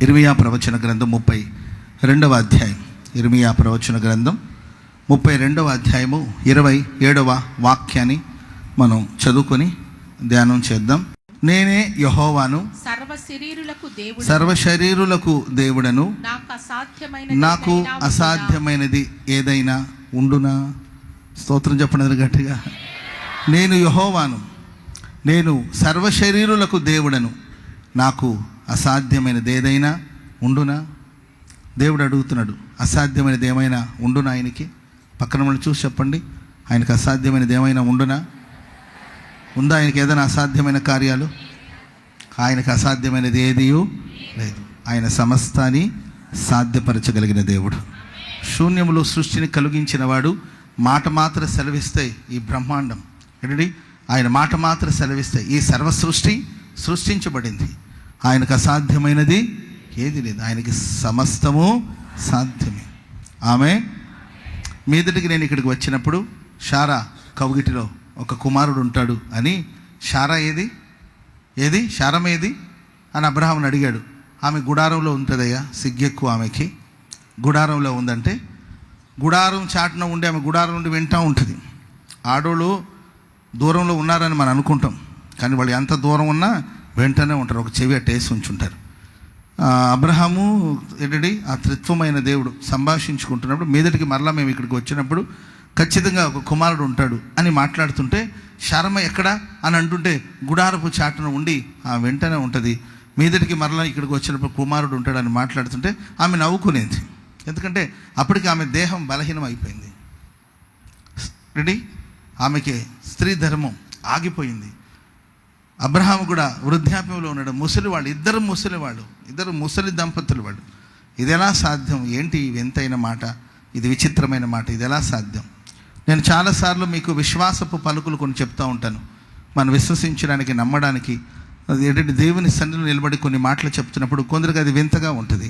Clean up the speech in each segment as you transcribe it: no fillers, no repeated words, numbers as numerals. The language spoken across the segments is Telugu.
ఇర్మియా ప్రవచన గ్రంథం 32వ అధ్యాయం. ఇర్మియా ప్రవచన గ్రంథం 32వ అధ్యాయము 27వ వాక్యాన్ని మనం చదువుకొని ధ్యానం చేద్దాం. నేనే యెహోవాను, సర్వ శరీరులకు దేవుడను, నాకు అసాధ్యమైనది ఏదైనా ఉండునా? స్తోత్రం చెప్పండి గట్టిగా. నేను యెహోవాను, నేను సర్వ శరీరులకు దేవుడను, నాకు అసాధ్యమైనది ఏదైనా ఉండునా? దేవుడు అడుగుతున్నాడు, అసాధ్యమైనది ఏమైనా ఉండునా ఆయనకి? పక్కన మనం చూసి చెప్పండి, ఆయనకు అసాధ్యమైనది ఏమైనా ఉండునా? ఉందా ఆయనకి ఏదైనా అసాధ్యమైన కార్యాలు? ఆయనకు అసాధ్యమైనది ఏదీ లేదు. ఆయన సమస్తాన్ని సాధ్యపరచగలిగిన దేవుడు. శూన్యములో సృష్టిని కలిగించిన వాడు. మాట మాత్రం సెలవిస్తే ఈ బ్రహ్మాండం ఏంటి? ఆయన మాట మాత్రం సెలవిస్తే ఈ సర్వ సృష్టి సృష్టించబడింది. ఆయనకు అసాధ్యమైనది ఏది లేదు. ఆయనకి సమస్తము సాధ్యమే. ఆమె మీదటికి నేను ఇక్కడికి వచ్చినప్పుడు షారా కౌగిటిలో ఒక కుమారుడు ఉంటాడు అని, షారా ఏది షారం ఏది అని అబ్రహాముని అడిగాడు. ఆమె గుడారంలో ఉంటుందయ్యా, సిగ్గెక్కువ ఆమెకి. గుడారంలో ఉందంటే గుడారం చాటున ఉండి ఆమె గుడారం నుండి వింటూ ఉంటుంది. ఆడోళ్ళు దూరంలో ఉన్నారని మనం అనుకుంటాం, కానీ వాళ్ళు ఎంత దూరం ఉన్నా వెంటనే ఉంటారు, ఒక చెవి అట్టేసి ఉంచుంటారు. అబ్రహాము ఏంటండి ఆ త్రిత్వమైన దేవుడు సంభాషించుకుంటున్నప్పుడు మీదటికి మరలా మేము ఇక్కడికి వచ్చినప్పుడు ఖచ్చితంగా ఒక కుమారుడు ఉంటాడు అని మాట్లాడుతుంటే, శరమ ఎక్కడా అని అంటుంటే గుడారపు చాటున ఉండి ఆ వెంటనే ఉంటుంది. మీదటికి మరలా ఇక్కడికి వచ్చినప్పుడు కుమారుడు ఉంటాడని మాట్లాడుతుంటే ఆమె నవ్వుకునేది. ఎందుకంటే అప్పటికి ఆమె దేహం బలహీనం అయిపోయింది. రెడీ, ఆమెకి స్త్రీ ధర్మం ఆగిపోయింది. అబ్రహాము కూడా వృద్ధాప్యంలో ఉన్నాడు. ఇద్దరు ముసలి దంపతులు వాళ్ళు. ఇది ఎలా సాధ్యం? ఏంటి వింతైన మాట, ఇది విచిత్రమైన మాట, ఇది ఎలా సాధ్యం? నేను చాలాసార్లు మీకు విశ్వాసపు పలుకులు కొన్ని చెప్తూ ఉంటాను. మనం విశ్వసించడానికి, నమ్మడానికి. అది ఏంటంటే దేవుని సన్నిధిలో నిలబడి కొన్ని మాటలు చెప్తున్నప్పుడు కొందరికి అది వింతగా ఉంటుంది,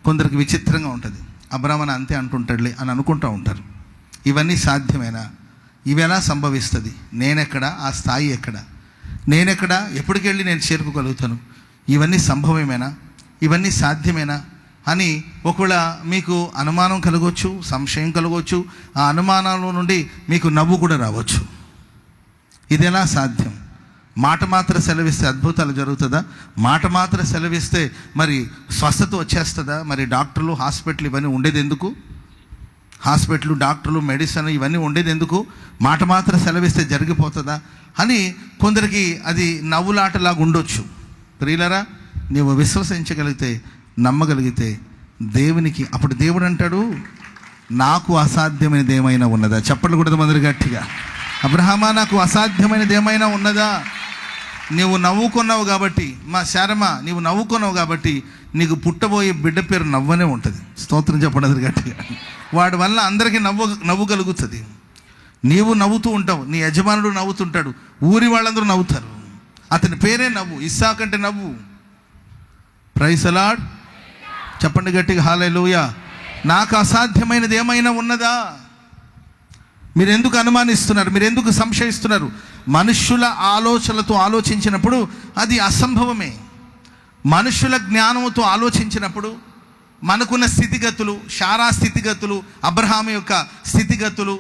కొందరికి విచిత్రంగా ఉంటుంది. అబ్రహాము అంతే అంటుంటాడులే అని అనుకుంటూ ఉంటారు. ఇవన్నీ సాధ్యమేనా? ఇవి ఎలా సంభవిస్తుంది? నేనెక్కడ? ఆ స్థాయి ఎక్కడ? నేనెక్కడ? ఎప్పటికెళ్ళి నేను చేరుకోగలుగుతాను? ఇవన్నీ సంభవమేనా? ఇవన్నీ సాధ్యమేనా అని ఒకవేళ మీకు అనుమానం కలగవచ్చు, సంశయం కలగవచ్చు. ఆ అనుమానాల నుండి మీకు నవ్వు కూడా రావచ్చు. ఇది ఎలా సాధ్యం? మాట మాత్రం సెలవిస్తే అద్భుతాలు జరుగుతుందా? మాట మాత్రం సెలవిస్తే మరి స్వస్థత వచ్చేస్తుందా? మరి డాక్టర్లు, హాస్పిటల్ ఇవన్నీ ఉండేది ఎందుకు? హాస్పిటల్, డాక్టర్లు, మెడిసిన్ ఇవన్నీ ఉండేది ఎందుకు? మాట మాత్రం సెలవిస్తే జరిగిపోతుందా అని కొందరికి అది నవ్వులాటలాగా ఉండొచ్చు. ప్రియులరా, నీవు విశ్వసించగలిగితే, నమ్మగలిగితే దేవునికి, అప్పుడు దేవుడు అంటాడు, నాకు అసాధ్యమైనది ఏమైనా ఉన్నదా? చెప్పట్లు కూడా మొదలు గట్టిగా. అబ్రహామా, నాకు అసాధ్యమైనది ఏమైనా ఉన్నదా? నీవు నవ్వుకున్నావు కాబట్టి, మా శారమ నీవు నవ్వుకున్నావు కాబట్టి నీకు పుట్టబోయే బిడ్డ పేరు నవ్వనే ఉంటుంది. స్తోత్రం చెప్పడం గట్టిగా. వాడి వల్ల అందరికీ నవ్వు కలుగుతుంది. నీవు నవ్వుతూ ఉంటావు, నీ యజమానుడు నవ్వుతుంటాడు, ఊరి వాళ్ళందరూ నవ్వుతారు. అతని పేరే నవ్వు. ఇస్సాకు అంటే నవ్వు. Praise the lord. చెప్పండి గట్టిగా హల్లెలూయా. నాకు అసాధ్యమైనది ఏమైనా ఉన్నదా? మీరు ఎందుకు అనుమానిస్తున్నారు? మీరు ఎందుకు సంశయిస్తున్నారు? మనుష్యుల ఆలోచనలతో ఆలోచించినప్పుడు అది అసంభవమే. మనుష్యుల జ్ఞానంతో ఆలోచించినప్పుడు మనకున్న స్థితిగతులు, షారా స్థితిగతులు, అబ్రహాము యొక్క స్థితిగతులు,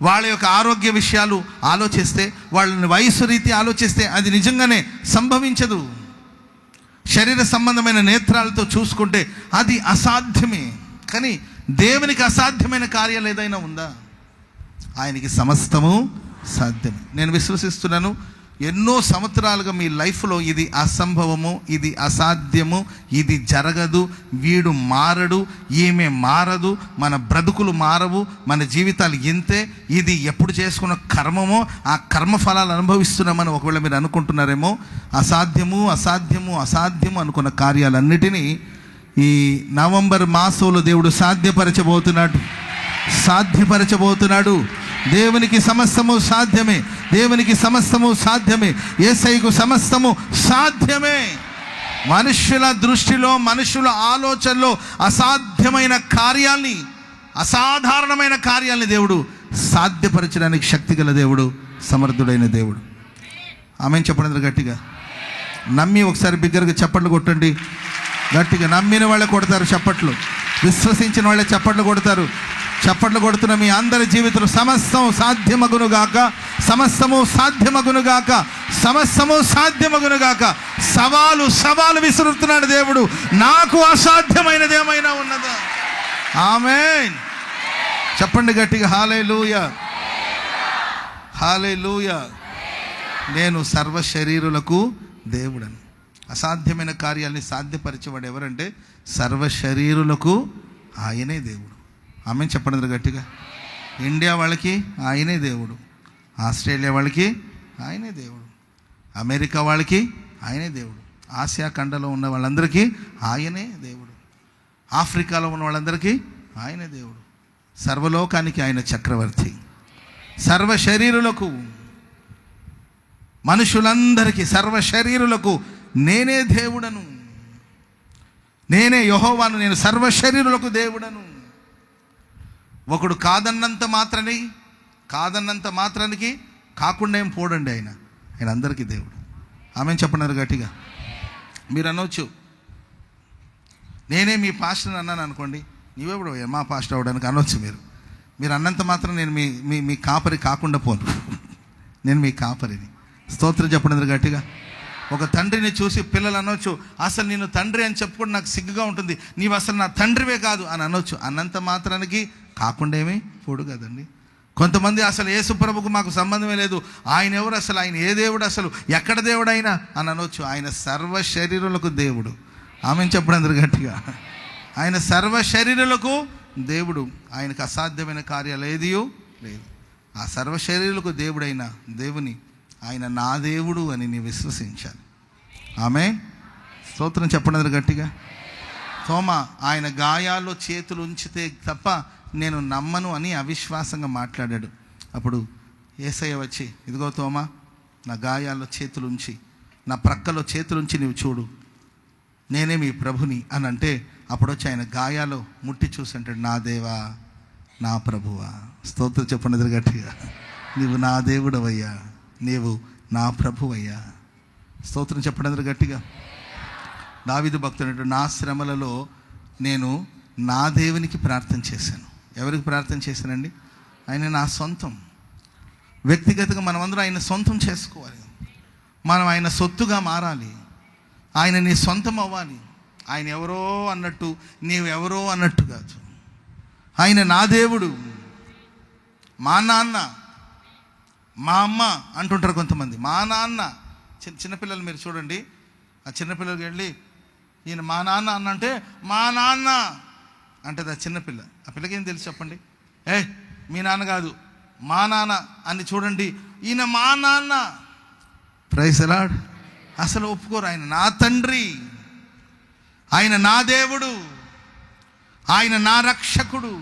వాళ్ళ యొక్క ఆరోగ్య విషయాలు ఆలోచిస్తే, వాళ్ళని వయసు రీతి ఆలోచిస్తే అది నిజంగానే సంభవించదు. శరీర సంబంధమైన నేత్రాలతో చూసుకుంటే అది అసాధ్యమే. కానీ దేవునికి అసాధ్యమైన కార్యాలు ఏదైనా ఉందా? ఆయనకి సమస్తము సాధ్యమే. నేను విశ్వసిస్తున్నాను, ఎన్నో సంవత్సరాలుగా మీ లైఫ్లో ఇది అసంభవము, ఇది అసాధ్యము, ఇది జరగదు, వీడు మారడు, ఈమె మారదు, మన బ్రతుకులు మారవు, మన జీవితాలు ఇంతే, ఇది ఎప్పుడు చేసుకున్న కర్మమో ఆ కర్మ ఫలాలు అనుభవిస్తున్నామని ఒకవేళ మీరు అనుకుంటున్నారేమో. అసాధ్యము అసాధ్యము అసాధ్యము అనుకున్న కార్యాలన్నిటినీ ఈ నవంబర్ మాసంలో దేవుడు సాధ్యపరచబోతున్నాడు. దేవునికి సమస్తము సాధ్యమే. దేవునికి సమస్తము సాధ్యమే. యేసయ్యకు సమస్తము సాధ్యమే. మనుష్యుల దృష్టిలో, మనుషుల ఆలోచనలో అసాధ్యమైన కార్యాల్ని, అసాధారణమైన కార్యాల్ని దేవుడు సాధ్యపరచడానికి శక్తి గల దేవుడు, సమర్థుడైన దేవుడు. ఆమేన్ చెప్పండి గట్టిగా. నమ్మి ఒకసారి బిగ్గరగా చప్పట్లు కొట్టండి. గట్టిగా నమ్మిన వాళ్ళే కొడతారు చప్పట్లు, విశ్వసించిన వాళ్ళే చప్పట్లు కొడతారు. చప్పట్లు కొడుతున్న మీ అందరి జీవితంలో సమస్తం సాధ్యమగునుగాక, సమస్తము సాధ్యమగునుగాక, సమస్తము సాధ్యమగునుగాక. సవాలు విసురుతున్నాడు దేవుడు. నాకు అసాధ్యమైనది ఏమైనా ఉన్నదా? ఆమేన్. చెప్పండి గట్టిగా, హల్లెలూయా, హల్లెలూయా. నేను సర్వ శరీరులకు దేవుడను. అసాధ్యమైన కార్యాలని సాధ్యపరిచేవాడు ఎవరంటే సర్వ శరీరులకు ఆయనే దేవుడు. ఆమె చెప్పండి గట్టిగా. ఇండియా వాళ్ళకి ఆయనే దేవుడు, ఆస్ట్రేలియా వాళ్ళకి ఆయనే దేవుడు, అమెరికా వాళ్ళకి ఆయనే దేవుడు, ఆసియా ఖండంలో ఉన్న వాళ్ళందరికీ ఆయనే దేవుడు, ఆఫ్రికాలో ఉన్న వాళ్ళందరికీ ఆయనే దేవుడు. సర్వలోకానికి ఆయన చక్రవర్తి. సర్వ శరీరులకు, మనుషులందరికీ, సర్వ శరీరులకు నేనే దేవుడను, నేనే యెహోవాను, నేను సర్వ శరీరులకు దేవుడను. ఒకడు కాదన్నంత మాత్రానికి కాకుండా ఏం పోడండి ఆయన అందరికీ దేవుడు. ఆమె చెప్పన్నారు గట్టిగా. మీరు అనవచ్చు, నేనే మీ పాస్టర్ అన్నాను అనుకోండి, నీవెప్పుడు మా పాస్టర్ అవడానికి అనవచ్చు. మీరు అన్నంత మాత్రం నేను మీ కాపరి కాకుండా పోను. నేను మీ కాపరిని. స్తోత్రం చెప్పండి గట్టిగా. ఒక తండ్రిని చూసి పిల్లలు అనొచ్చు, అసలు నేను తండ్రి అని చెప్పుకుంటే నాకు సిగ్గుగా ఉంటుంది, నీవు అసలు నా తండ్రివే కాదు అని అనొచ్చు. అన్నంత మాత్రానికి కాకుండా ఏమీ పోడు కదండి. కొంతమంది అసలు యేసు ప్రభుకు మాకు సంబంధమే లేదు, ఆయన ఎవరు అసలు, ఆయన ఏ దేవుడు, అసలు ఎక్కడ దేవుడు అయినా అని అనొచ్చు. ఆయన సర్వ శరీరులకు దేవుడు. ఆమె చెప్పండి గట్టిగా. ఆయన సర్వ శరీరులకు దేవుడు. ఆయనకు అసాధ్యమైన కార్యాలు ఏదియో లేదు. ఆ సర్వ శరీరులకు దేవుడైన దేవుని ఆయన నా దేవుడు అని నీ విశ్వసించాలి. ఆమేన్. స్తోత్రం చెప్పండి గట్టిగా. తోమా ఆయన గాయాల్లో చేతులు ఉంచితే తప్ప నేను నమ్మను అని అవిశ్వాసంగా మాట్లాడాడు. అప్పుడు యేసయ్య వచ్చి, ఇదిగో తోమా, నా గాయాల్లో చేతులు ఉంచి, నా ప్రక్కలో చేతులుంచి నీవు చూడు, నేనే మీ ప్రభుని అని అంటే, అప్పుడు వచ్చి ఆయన గాయాలో ముట్టి చూసి అంటాడు, నా దేవా, నా ప్రభువా. స్తోత్రం చెప్పండి గట్టిగా. నీవు నా దేవుడవయ్యా, నీవు నా ప్రభువయ్యా. స్తోత్రం చెప్పండి గట్టిగా. దావీదు భక్తుడు, నా శ్రమలలో నేను నా దేవునికి ప్రార్థన చేశాను. ఎవరికి ప్రార్థన చేశానండి? ఆయన నా సొంతం. వ్యక్తిగతంగా మనమందరం ఆయన సొంతం చేసుకోవాలి. మనం ఆయన సొత్తుగా మారాలి. ఆయన నీ సొంతం అవ్వాలి. ఆయన ఎవరో అన్నట్టు, నీవెవరో అన్నట్టు కాదు. ఆయన నా దేవుడు. మా నాన్న, మా అమ్మ అంటుంటారు కొంతమంది. మా నాన్న. చిన్నపిల్లలు మీరు చూడండి, ఆ చిన్నపిల్లలకి వెళ్ళి ఈయన మా నాన్న అన్నంటే మా నాన్న అంటది ఆ చిన్నపిల్ల. ఆ పిల్లకి ఏం తెలుసు చెప్పండి? మీ నాన్న కాదు, మా నాన్న అని చూడండి. ఈయన మా నాన్న. Praise the lord. అసలు ఒప్పుకోరు. ఆయన నా తండ్రి, ఆయన నా దేవుడు, ఆయన నా రక్షకుడు.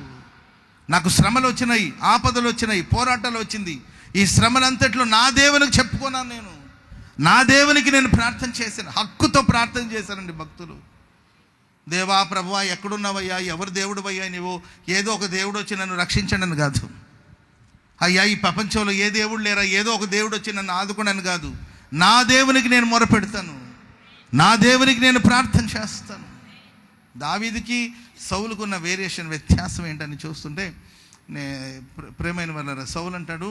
నాకు శ్రమలు వచ్చినాయి, ఆపదలు వచ్చినాయి, పోరాటాలు వచ్చింది. ఈ శ్రమలంతట్లో నా దేవునికి చెప్పుకున్నాను. నేను నా దేవునికి నేను ప్రార్థన చేశాను, హక్కుతో ప్రార్థన చేశానండి భక్తులు. దేవా, ప్రభువా, ఎక్కడున్నావయ్యా, ఎవరు దేవుడు అయ్యా నీవు, ఏదో ఒక దేవుడు వచ్చి నన్ను రక్షించండి అని కాదు. అయ్యా, ఈ ప్రపంచంలో ఏ దేవుడు లేరా, ఏదో ఒక దేవుడు వచ్చి నన్ను ఆదుకోనని కాదు. నా దేవునికి నేను మొరపెడతాను, నా దేవునికి నేను ప్రార్థన చేస్తాను. దావీదుకి సౌలుకున్న వేరియేషన్, వ్యత్యాసం ఏంటని చూస్తుంటే, ప్రేమైన వాళ్ళ సౌలు అంటాడు,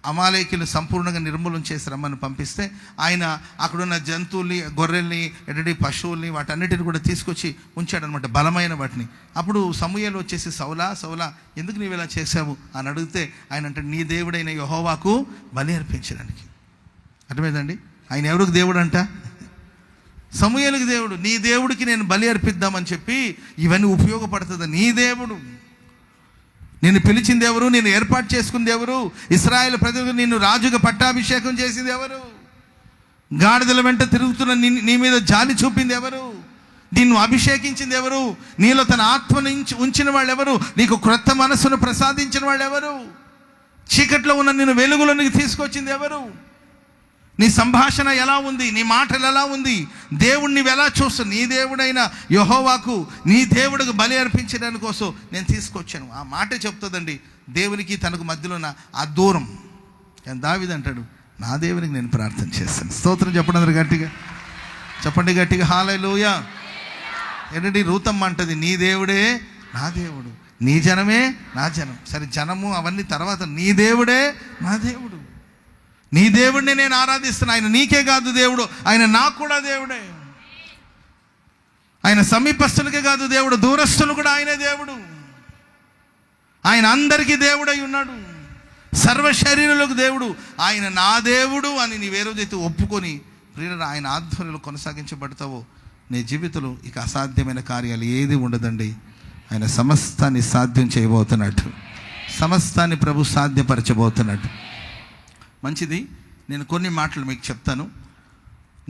అమాలేకీలు సంపూర్ణంగా నిర్మూలన చేసి రమ్మని పంపిస్తే ఆయన అక్కడున్న జంతువుల్ని, గొర్రెల్ని, ఎడటి పశువుల్ని, వాటన్నిటిని కూడా తీసుకొచ్చి ఉంచాడనమాట, బలమైన వాటిని. అప్పుడు సమూయేలు వచ్చేసి, సౌలా, ఎందుకు నీవు ఇలా చేసావు అని అడిగితే ఆయన అంటే, నీ దేవుడైన యెహోవాకు బలి అర్పించడానికి. అర్థమైందండి? ఆయన ఎవరికి దేవుడు అంట? సమూయేలుకి దేవుడు. నీ దేవుడికి నేను బలి అర్పిద్దామని చెప్పి ఇవన్నీ ఉపయోగపడుతుంది. నీ దేవుడు, నిన్ను పిలిచింది ఎవరు, నేను ఏర్పాటు చేసుకుంది ఎవరు, ఇశ్రాయేలు ప్రజలకు నిన్ను రాజుగా పట్టాభిషేకం చేసింది ఎవరు, గాడిదల వెంట తిరుగుతున్న నీ మీద జాలి చూపింది ఎవరు, నిన్ను అభిషేకించింది ఎవరు, నీలో తన ఆత్మను ఉంచిన వాళ్ళు ఎవరు, నీకు క్రొత్త మనస్సును ప్రసాదించిన వాళ్ళు ఎవరు, చీకట్లో ఉన్న నిన్ను వెలుగులోనికి తీసుకొచ్చింది ఎవరు, నీ సంభాషణ ఎలా ఉంది, నీ మాటలు ఎలా ఉంది, దేవుడిని ఎలా చూస్తావు, నీ దేవుడైన యెహోవాకు, నీ దేవుడికి బలి అర్పించడానికి కోసం నేను తీసుకొచ్చాను. ఆ మాట చెప్తుందండి దేవునికి తనకు మధ్యలో ఉన్న ఆ దూరం. దావీదు అంటాడు, నా దేవునికి నేను ప్రార్థన చేస్తాను. స్తోత్రం చెప్పడం గట్టిగా. చెప్పండి గట్టిగా హల్లెలూయా. ఏంటంటే రూతమ్మ అంటది, నీ దేవుడే నా దేవుడు, నీ జనమే నా జనం. సరే జనము అవన్నీ తర్వాత, నీ దేవుడే నా దేవుడు, నీ దేవుడిని నేను ఆరాధిస్తున్నా. ఆయన నీకే కాదు దేవుడు, ఆయన నాకు కూడా దేవుడే. ఆయన సమీపస్తులకే కాదు దేవుడు, దూరస్తులు కూడా ఆయనే దేవుడు. ఆయన అందరికీ దేవుడై ఉన్నాడు, సర్వ శరీరులకు దేవుడు. ఆయన నా దేవుడు అని నీ వేరేదైతే ఒప్పుకొని ప్రియులారా ఆయన ఆధ్వర్యంలో కొనసాగించబడతావో నీ జీవితంలో ఇక అసాధ్యమైన కార్యాలు ఏది ఉండదండి. ఆయన సమస్తాన్ని సాధ్యం చేయబోతున్నట్టు, సమస్తాన్ని ప్రభు సాధ్యపరచబోతున్నట్టు. మంచిది, నేను కొన్ని మాటలు మీకు చెప్తాను.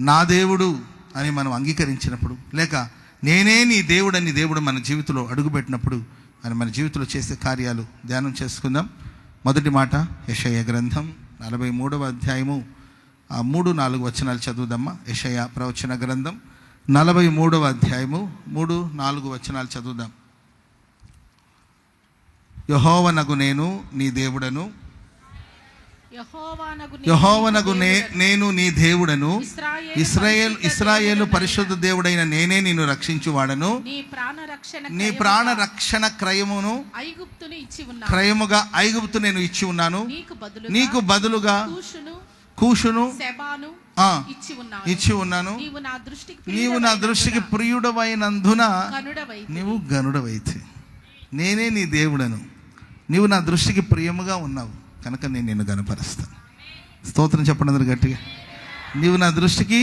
నా దేవుడు అని మనం అంగీకరించినప్పుడు, లేక నేనే నీ దేవుడు అని దేవుడు మన జీవితంలో అడుగుపెట్టినప్పుడు ఆయన మన జీవితంలో చేసే కార్యాలు ధ్యానం చేసుకుందాం. మొదటి మాట యెషయా గ్రంథం 43వ అధ్యాయము 3-4 వచనాలు చదువుదామా. యెషయా ప్రవచన గ్రంథం 43వ అధ్యాయము 3-4 వచనాలు చదువుదాం. యెహోవానగు నేను నీ దేవుడను, యెహోవానగు నేను నీ దేవుడను, ఇశ్రాయేలు పరిశుద్ధ దేవుడైన నేనే నిన్ను రక్షించువాడను. నీ ప్రాణ రక్షణ క్రయముగా ఐగుప్తు నేను ఇచ్చి ఉన్నాను. నీకు బదులుగా కూషును ఇచ్చి ఉన్నాను. నీవు నా దృష్టికి ప్రియుడవైనందున నీవు గనుడవైతే, నేనే నీ దేవుడను, నీవు నా దృష్టికి ప్రియముగా ఉన్నావు కనుక నేను నిన్ను గనపరుస్తాను. స్తోత్రం చెప్పండి అందరు గట్టిగా. నీవు నా దృష్టికి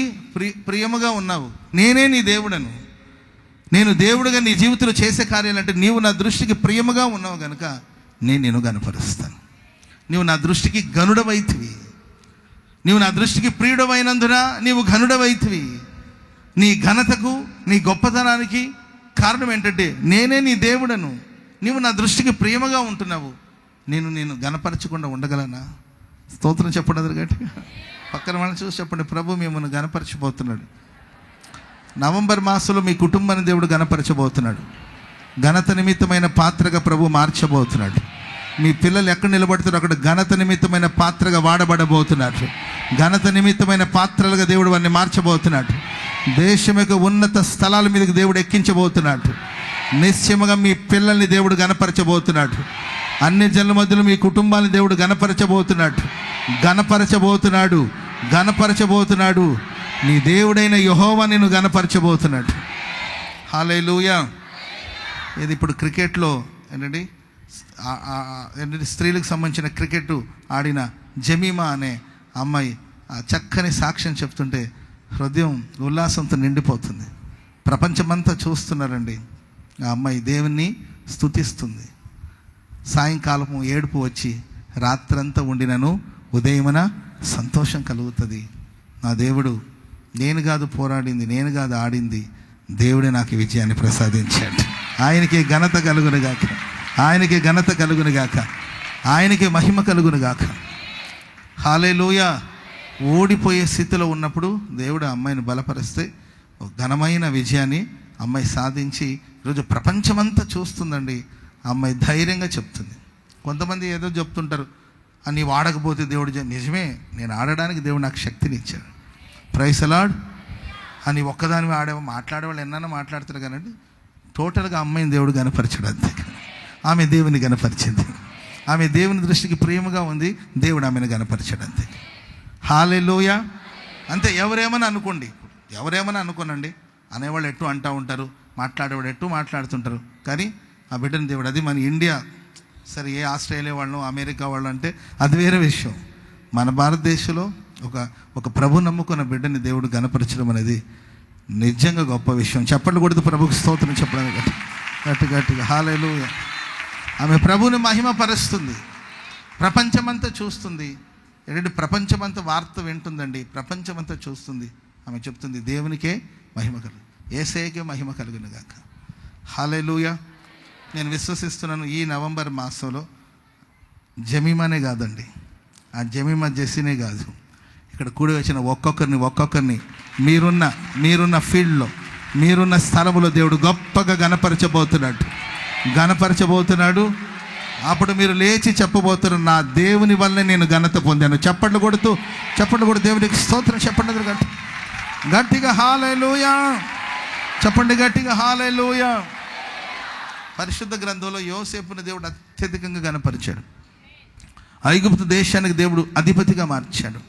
ప్రియముగా ఉన్నావు, నేనే నీ దేవుడను. నేను దేవుడుగా నీ జీవితంలో చేసే కార్యాలంటే నీవు నా దృష్టికి ప్రియముగా ఉన్నావు కనుక నేను నిన్ను గనపరుస్తాను. నీవు నా దృష్టికి గనుడవైతివి, నీవు నా దృష్టికి ప్రియుడవైనందున నీవు ఘనుడవైతివి. నీ ఘనతకు నీ గొప్పతనానికి కారణం ఏంటంటే నేనే నీ దేవుడను, నీవు నా దృష్టికి ప్రియముగా ఉంటున్నావు. నేను గనపరచకుండా ఉండగలనా? స్తోత్రం చెప్పండి అందరు గట్టిగా. పక్కన వాళ్ళని చూసి చెప్పండి, ప్రభు మిమ్మల్ని గనపరచబోతున్నాడు. నవంబర్ మాసంలో మీ కుటుంబాన్ని దేవుడు గనపరచబోతున్నాడు. ఘనత నిమిత్తమైన పాత్రగా ప్రభు మార్చబోతున్నాడు. మీ పిల్లలు ఎక్కడ నిలబడుతారో అక్కడ ఘనత నిమిత్తమైన పాత్రగా వాడబడబోతున్నాడు. ఘనత నిమిత్తమైన పాత్రలుగా దేవుడు వారిని మార్చబోతున్నాడు. దేశం యొక్క ఉన్నత స్థలాల మీదకి దేవుడు ఎక్కించబోతున్నాడు. నిశ్చయముగా మీ పిల్లల్ని దేవుడు గనపరచబోతున్నాడు. అన్ని జనుల మధ్యలో మీ కుటుంబాన్ని దేవుడు గనపరచబోతున్నాడు. నీ దేవుడైన యెహోవా నిన్ను గనపరచబోతున్నాడు. హల్లెలూయా. ఇది ఇప్పుడు క్రికెట్లో ఏంటంటే స్త్రీలకు సంబంధించిన క్రికెట్ ఆడిన జమీమా అనే అమ్మాయి ఆ చక్కని సాక్ష్యం చెప్తుంటే హృదయం ఉల్లాసంతో నిండిపోతుంది. ప్రపంచమంతా చూస్తున్నారండి. ఆ అమ్మాయి దేవుణ్ణి స్తుతిస్తుంది. సాయంకాలము ఏడుపు వచ్చి రాత్రంతా ఉండినను ఉదయమున సంతోషం కలుగుతుంది. నా దేవుడు నేను కాదు పోరాడింది, నేను కాదు ఆడింది, దేవుడే నాకు విజయాన్ని ప్రసాదించాడు. ఆయనకి ఘనత కలుగునుగాక, ఆయనకి ఘనత కలుగునుగాక, ఆయనకి మహిమ కలుగునుగాక. హల్లెలూయా. ఓడిపోయే స్థితిలో ఉన్నప్పుడు దేవుడు ఆ అమ్మాయిని బలపరిస్తే ఘనమైన విజయాన్ని అమ్మాయి సాధించి ఈరోజు ప్రపంచమంతా చూస్తుందండి. ఆ అమ్మాయి ధైర్యంగా చెప్తుంది. కొంతమంది ఏదో చెప్తుంటారు, అని వాడకపోతే దేవుడు నిజమే, నేను ఆడడానికి దేవుడు నాకు శక్తిని ఇచ్చాడు. ప్రైజ్ ది లార్డ్ అని ఒక్కదాని మాట్లాడేవాళ్ళు ఎన్నైనా మాట్లాడతారు కానండి, టోటల్గా అమ్మాయిని దేవుడు గనపరిచాడు. అంతే. ఆమె దేవుని గనపరిచింది. ఆమె దేవుని దృష్టికి ప్రేమగా ఉంది, దేవుడు ఆమెను గనపరిచాడు. అంతే. హల్లెలూయా. అంతే. ఎవరేమని అనుకోనండి, అనేవాళ్ళు ఎట్టు అంటూ ఉంటారు, మాట్లాడేవాడు ఎట్టు మాట్లాడుతుంటారు. కానీ ఆ బిడ్డని దేవుడు, అది మన ఇండియా సరే, ఏ ఆస్ట్రేలియా వాళ్ళు అమెరికా వాళ్ళు అంటే అది వేరే విషయం. మన భారతదేశంలో ఒక ప్రభు నమ్ముకున్న బిడ్డని దేవుడు గనపరచడం అనేది నిజంగా గొప్ప విషయం. చెప్పండి కూడదు ప్రభుకి స్తోత్రం చెప్పడం గట్టిగా. హల్లెలూయా. ఆమె ప్రభుని మహిమ పరుస్తుంది. ప్రపంచమంతా చూస్తుంది. ఏంటంటే ప్రపంచమంతా వార్త వింటుందండి, ప్రపంచమంతా చూస్తుంది. ఆమె చెప్తుంది దేవునికే మహిమ కలుగు, యేసయ్యకే మహిమ కలుగును గాక. హల్లెలూయా. నేను విశ్వసిస్తున్నాను ఈ నవంబర్ మాసంలో జమీమానే కాదండి, ఆ జమీమా జెస్సీనే కాదు, ఇక్కడ కూడి వచ్చిన ఒక్కొక్కరిని మీరున్న ఫీల్డ్లో, మీరున్న స్థలంలో దేవుడు గొప్పగా గనపరచబోతున్నాడు. అప్పుడు మీరు లేచి చెప్పబోతున్నారు, నా దేవుని వల్లే నేను ఘనత పొందాను. చప్పట్లు కొడుతూ దేవునికి స్తోత్రం చెప్పండి. గట్టిగా హల్లెలూయా చెప్పండి, గట్టిగా హల్లెలూయా. పరిశుద్ధ గ్రంథంలో యోసేపుని దేవుడు అత్యధికంగా గణపరిచాడు. ఐగుప్తు దేశానికి దేవుడు అధిపతిగా మార్చాడు.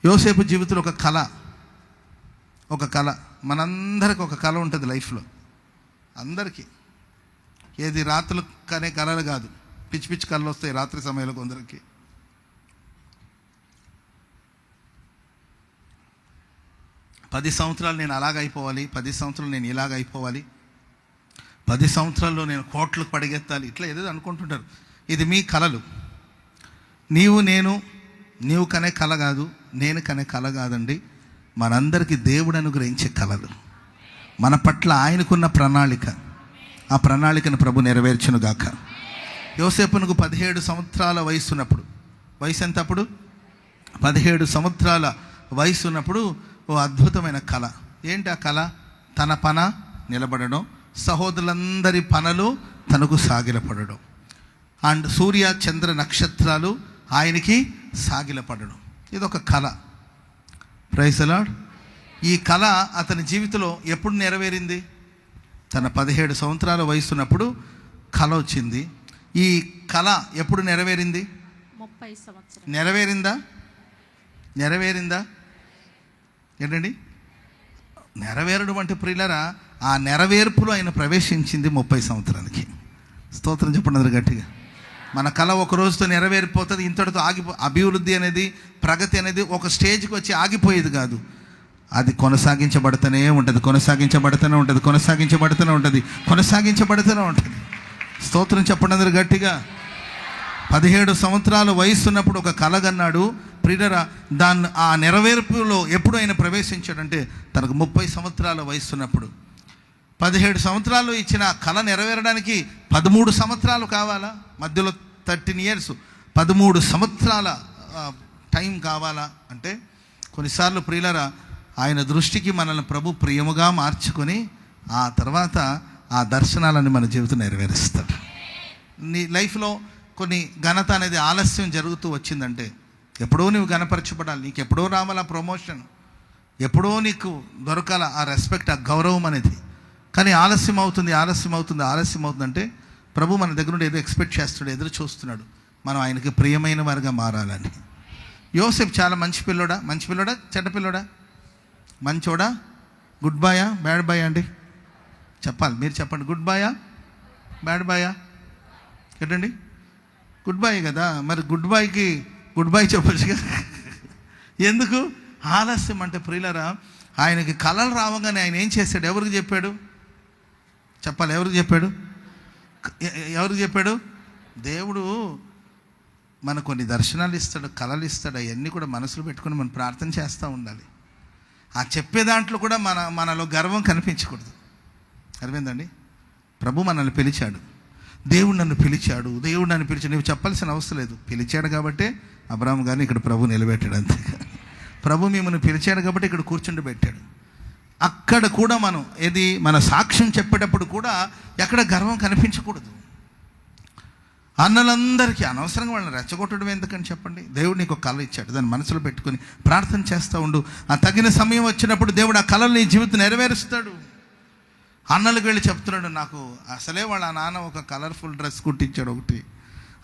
యోసేపు జీవితంలో ఒక కళ మనందరికి ఒక కళ ఉంటుంది లైఫ్లో. అందరికీ ఏది రాత్రులు కనే కళలు కాదు, పిచ్చి పిచ్చి కళలు వస్తాయి రాత్రి సమయంలో కొందరికి. పది సంవత్సరాలు నేను అలాగైపోవాలి, 10 సంవత్సరాలు నేను ఇలాగ అయిపోవాలి, 10 సంవత్సరాల్లో నేను కోట్లకు పడిగెత్తాలి, ఇట్లా ఏదో అనుకుంటుంటారు. ఇది మీ కళలు. నీవు కనే కళ కాదు, నేను కనే కళ కాదండి. మనందరికీ దేవుడు అనుగ్రహించే కళలు, మన పట్ల ఆయనకున్న ప్రణాళిక. ఆ ప్రణాళికను ప్రభు నెరవేర్చును గాక. యోసేపునకు 17 సంవత్సరాల వయసు ఉన్నప్పుడు, వయసు ఎంత అప్పుడు? 17 సంవత్సరాల వయసు ఉన్నప్పుడు ఓ అద్భుతమైన కళ. ఏంటి ఆ కళ? తన పన నిలబడడం, సహోదరులందరి పనులు తనకు సాగిలపడడం, అండ్ సూర్య చంద్ర నక్షత్రాలు ఆయనకి సాగిలపడడం. ఇదొక కళ. Praise the lord. ఈ కళ అతని జీవితంలో ఎప్పుడు నెరవేరింది? తన 17 సంవత్సరాల వయసు ఉన్నప్పుడు కళ వచ్చింది. ఈ కళ ఎప్పుడు నెరవేరింది? 30 సంవత్సరాలు. నెరవేరిందా ఏంటండి? నెరవేరడం అంటే ప్రియులారా, ఆ నెరవేర్పులో ఆయన ప్రవేశించింది 30 సంవత్సరాలకి. స్తోత్రం చెప్పండి అందరూ గట్టిగా. మన కళ ఒక రోజుతో నెరవేరిపోతుంది, ఇంతటితో అభివృద్ధి అనేది, ప్రగతి అనేది ఒక స్టేజ్కి వచ్చి ఆగిపోయేది కాదు. అది కొనసాగించబడుతూనే ఉంటుంది. స్తోత్రం చెప్పండి అందరూ గట్టిగా. 17 సంవత్సరాల వయసు ఉన్నప్పుడు ఒక కళ కన్నాడు ప్రియులారా. ఆ నెరవేర్పులో ఎప్పుడు ఆయన ప్రవేశించాడంటే తనకు 30 సంవత్సరాల వయసు ఉన్నప్పుడు. 17 సంవత్సరాలు ఇచ్చిన కళ నెరవేరడానికి 13 సంవత్సరాలు కావాలా? మధ్యలో 13 years, 13 సంవత్సరాల టైం కావాలా? అంటే కొన్నిసార్లు ప్రియులారా, ఆయన దృష్టికి మనల్ని ప్రభు ప్రియముగా మార్చుకొని ఆ తర్వాత ఆ దర్శనాలను మన జీవితం నెరవేరుస్తాడు. నీ లైఫ్లో కొన్ని ఘనత అనేది ఆలస్యం జరుగుతూ వచ్చిందంటే, ఎప్పుడో నువ్వు ఘనపరచబడాలి, నీకు ఎప్పుడో రావాల ప్రమోషన్, ఎప్పుడో నీకు దొరకాల ఆ రెస్పెక్ట్, ఆ గౌరవం అనేది. కానీ ఆలస్యం అవుతుంది అంటే ప్రభు మన దగ్గర నుండి ఏదో ఎక్స్పెక్ట్ చేస్తున్నాడు, ఎదురు చూస్తున్నాడు, మనం ఆయనకి ప్రియమైన వారిగా మారాలని. యోసేపు చాలా మంచి పిల్లోడా చెడ్డ పిల్లోడా? మంచోడా? గుడ్ బాయా బ్యాడ్ బాయా అండి? చెప్పాలి, మీరు చెప్పండి. గుడ్ బాయా బ్యాడ్ బాయా? ఏంటండి? గుడ్ బాయ్ కదా. మరి గుడ్ బాయ్కి గుడ్ బాయ్ చెప్పొచ్చుగా. ఎందుకు ఆలస్యం అంటే ప్రియులారా, ఆయనకి కళలు రావగానే ఆయన ఏం చేశాడు? ఎవరికి చెప్పాడు? చెప్పాలి, ఎవరికి చెప్పాడు? దేవుడు మనకు కొన్ని దర్శనాలు ఇస్తాడు, కళలు ఇస్తాడు. అవన్నీ కూడా మనసులో పెట్టుకొని మనం ప్రార్థన చేస్తూ ఉండాలి. ఆ చెప్పే దాంట్లో కూడా మనలో గర్వం కనిపించకూడదు. అర్థమైందండి? ప్రభు మనల్ని పిలిచాడు, దేవుడు నన్ను పిలిచాడు. నువ్వు చెప్పాల్సిన అవసరం లేదు. పిలిచాడు కాబట్టి అబ్రాహాము గారిని ఇక్కడ ప్రభు నిలబెట్టాడు, అంతే. ప్రభు మిమ్మల్ని పిలిచాడు కాబట్టి ఇక్కడ కూర్చుండబెట్టాడు. అక్కడ కూడా మనం మన సాక్ష్యం చెప్పేటప్పుడు కూడా ఎక్కడ గర్వం కనిపించకూడదు. అన్నలందరికీ అనవసరంగా వాళ్ళని రెచ్చగొట్టడం ఎందుకని చెప్పండి. దేవుడు నీకు ఒక కళ ఇచ్చాడు, దాన్ని మనసులో పెట్టుకొని ప్రార్థన చేస్తూ ఉండు. ఆ తగిన సమయం వచ్చినప్పుడు దేవుడు ఆ కళలు నీ జీవితం నెరవేరుస్తాడు. అన్నలకు వెళ్ళి చెప్తున్నాడు, నాకు అసలే వాళ్ళ నాన్న ఒక కలర్ఫుల్ డ్రెస్ కుట్టించాడు ఒకటి,